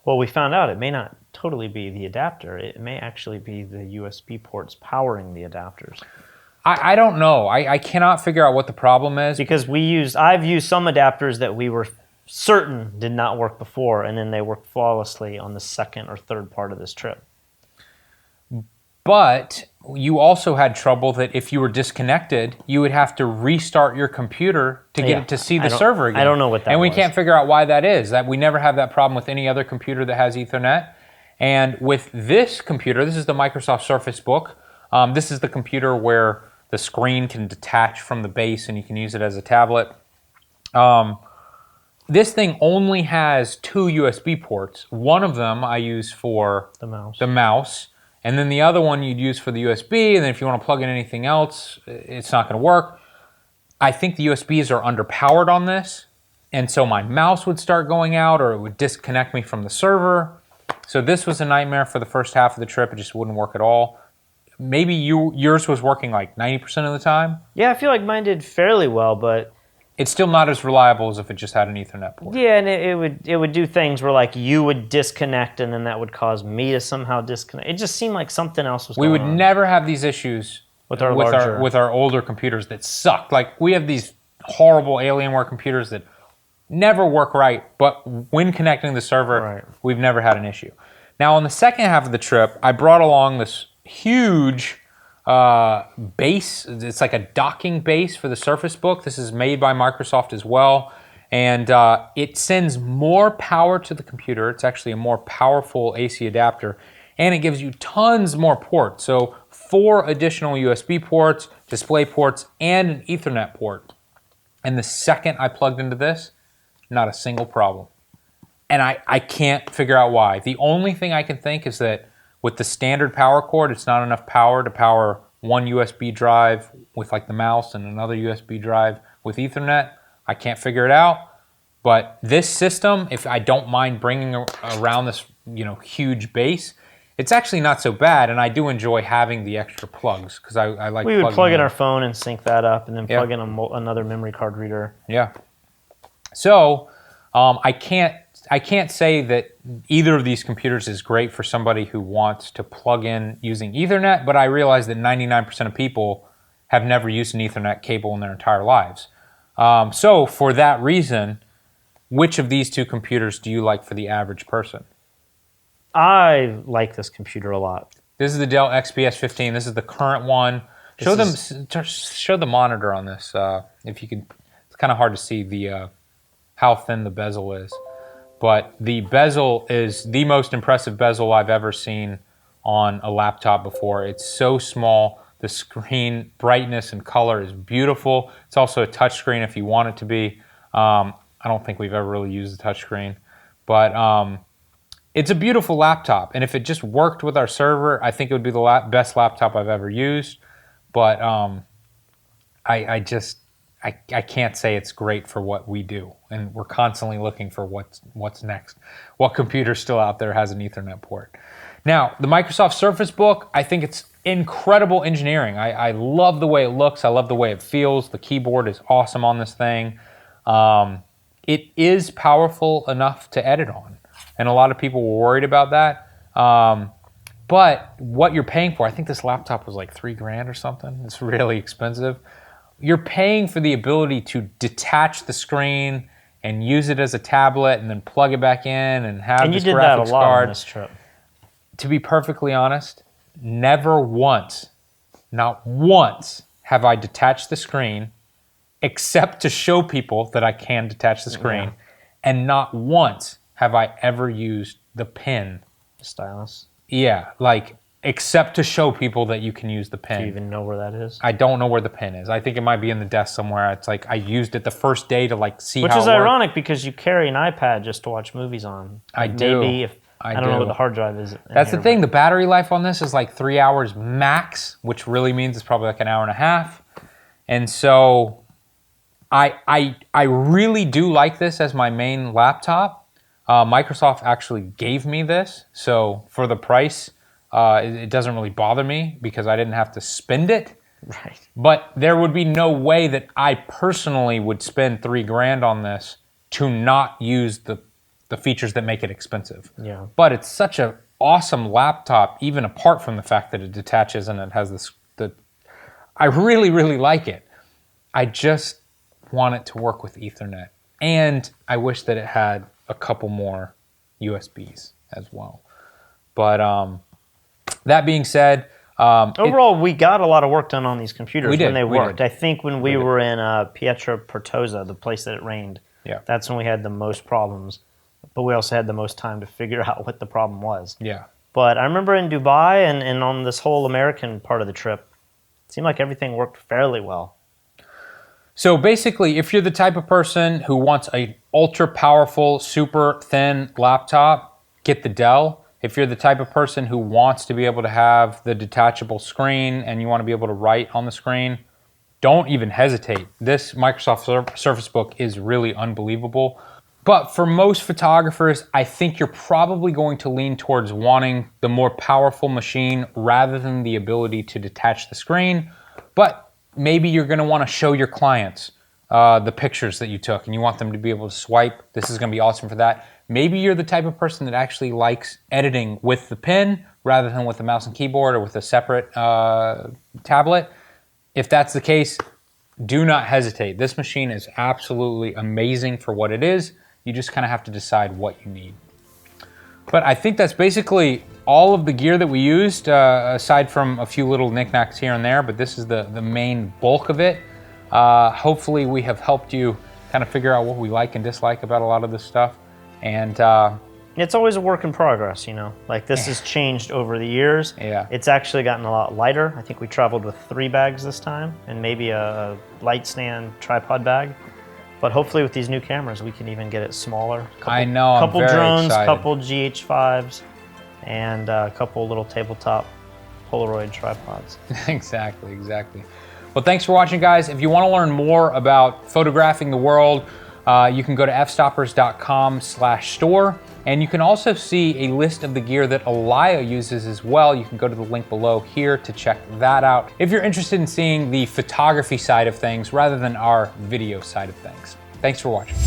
Well, we found out it may not totally be the adapter. It may actually be the USB ports powering the adapters. I don't know. I cannot figure out what the problem is. Because I've used some adapters that we were certain did not work before, and then they worked flawlessly on the second or third part of this trip. But you also had trouble that if you were disconnected, you would have to restart your computer to get it to see the server again. I don't know what that was. And we can't figure out why that is. That we never have that problem with any other computer that has Ethernet. And with this computer, this is the Microsoft Surface Book. This is the computer where the screen can detach from the base and you can use it as a tablet. this thing only has 2 USB ports. One of them I use for the mouse, and then the other one you'd use for the USB, and then if you want to plug in anything else, it's not going to work. I think the USBs are underpowered on this, and so my mouse would start going out or it would disconnect me from the server. So this was a nightmare for the first half of the trip. It just wouldn't work at all. Maybe yours was working like 90% of the time? Yeah, I feel like mine did fairly well, but it's still not as reliable as if it just had an Ethernet port. Yeah, and it would do things where like you would disconnect and then that would cause me to somehow disconnect. It just seemed like something else was going on. We would never have these issues with our older computers that sucked. Like we have these horrible Alienware computers that never work right, but when connecting the server, we've never had an issue. Now on the second half of the trip, I brought along this huge base. It's like a docking base for the Surface Book. This is made by Microsoft as well, and it sends more power to the computer. It's actually a more powerful AC adapter, and it gives you tons more ports. So 4 additional USB ports, display ports, and an Ethernet port. And the second I plugged into this, not a single problem. And I can't figure out why. The only thing I can think is that with the standard power cord, it's not enough power to power one USB drive with like the mouse and another USB drive with Ethernet. I can't figure it out. But this system, if I don't mind bringing around this, huge base, it's actually not so bad, and I do enjoy having the extra plugs because I like. We would plug in our phone and sync that up, and then plug in another memory card reader. Yeah. So I can't say that either of these computers is great for somebody who wants to plug in using Ethernet, but I realize that 99% of people have never used an Ethernet cable in their entire lives. So for that reason, which of these 2 computers do you like for the average person? I like this computer a lot. This is the Dell XPS 15. This is the current one. Show the monitor on this if you can. It's kind of hard to see the how thin the bezel is, but the bezel is the most impressive bezel I've ever seen on a laptop before. It's so small. The screen brightness and color is beautiful. It's also a touchscreen if you want it to be. I don't think we've ever really used a touchscreen, but it's a beautiful laptop, and if it just worked with our server, I think it would be the best laptop I've ever used. But I can't say it's great for what we do, and we're constantly looking for what's next. What computer still out there has an Ethernet port? Now, the Microsoft Surface Book, I think it's incredible engineering. I love the way it looks. I love the way it feels. The keyboard is awesome on this thing. It is powerful enough to edit on. And a lot of people were worried about that. But what you're paying for, I think this laptop was like $3,000 or something. It's really expensive. You're paying for the ability to detach the screen and use it as a tablet and then plug it back in and have this graphics card. And you did that a lot on this trip. To be perfectly honest, never once, not once, have I detached the screen except to show people that I can detach the screen. Yeah. And not once have I ever used the pen. The stylus? Yeah, like, except to show people that you can use the pen. Do you even know where that is? I don't know where the pen is. I think it might be in the desk somewhere. It's like I used it the first day to like see how it worked. Which is ironic because you carry an iPad just to watch movies on. I do. Maybe if I don't know what the hard drive is. That's the thing. The battery life on this is like 3 hours max, which really means it's probably like an hour and a half. And so I really do like this as my main laptop. Microsoft actually gave me this, so for the price, it doesn't really bother me because I didn't have to spend it. Right. But there would be no way that I personally would spend $3,000 on this to not use the features that make it expensive. Yeah. But it's such an awesome laptop, even apart from the fact that it detaches and it has this. I really, really like it. I just want it to work with Ethernet, and I wish that it had a couple more USBs as well. But that being said, overall, we got a lot of work done on these computers when they worked. I think when we were in Pietropertosa, the place that it rained, that's when we had the most problems. But we also had the most time to figure out what the problem was. Yeah. But I remember in Dubai and on this whole American part of the trip, it seemed like everything worked fairly well. So basically, if you're the type of person who wants a ultra powerful, super thin laptop, get the Dell. If you're the type of person who wants to be able to have the detachable screen and you want to be able to write on the screen, don't even hesitate. This Microsoft Surface Book is really unbelievable. But for most photographers, I think you're probably going to lean towards wanting the more powerful machine rather than the ability to detach the screen. But maybe you're going to want to show your clients the pictures that you took and you want them to be able to swipe. This is going to be awesome for that. Maybe you're the type of person that actually likes editing with the pen rather than with the mouse and keyboard or with a separate tablet. If that's the case, do not hesitate. This machine is absolutely amazing for what it is. You just kind of have to decide what you need. But I think that's basically all of the gear that we used, aside from a few little knickknacks here and there, but this is the main bulk of it. Hopefully we have helped you kind of figure out what we like and dislike about a lot of this stuff. And it's always a work in progress, you know? Like this has changed over the years. Yeah. It's actually gotten a lot lighter. I think we traveled with 3 bags this time and maybe a light stand tripod bag. But hopefully with these new cameras, we can even get it smaller. I know, I'm couple very drones, excited. couple GH5s, and a couple little tabletop Polaroid tripods. Exactly, exactly. Well, thanks for watching, guys. If you want to learn more about photographing the world, you can go to fstoppers.com/store, and you can also see a list of the gear that Elia uses as well. You can go to the link below here to check that out if you're interested in seeing the photography side of things rather than our video side of things. Thanks for watching.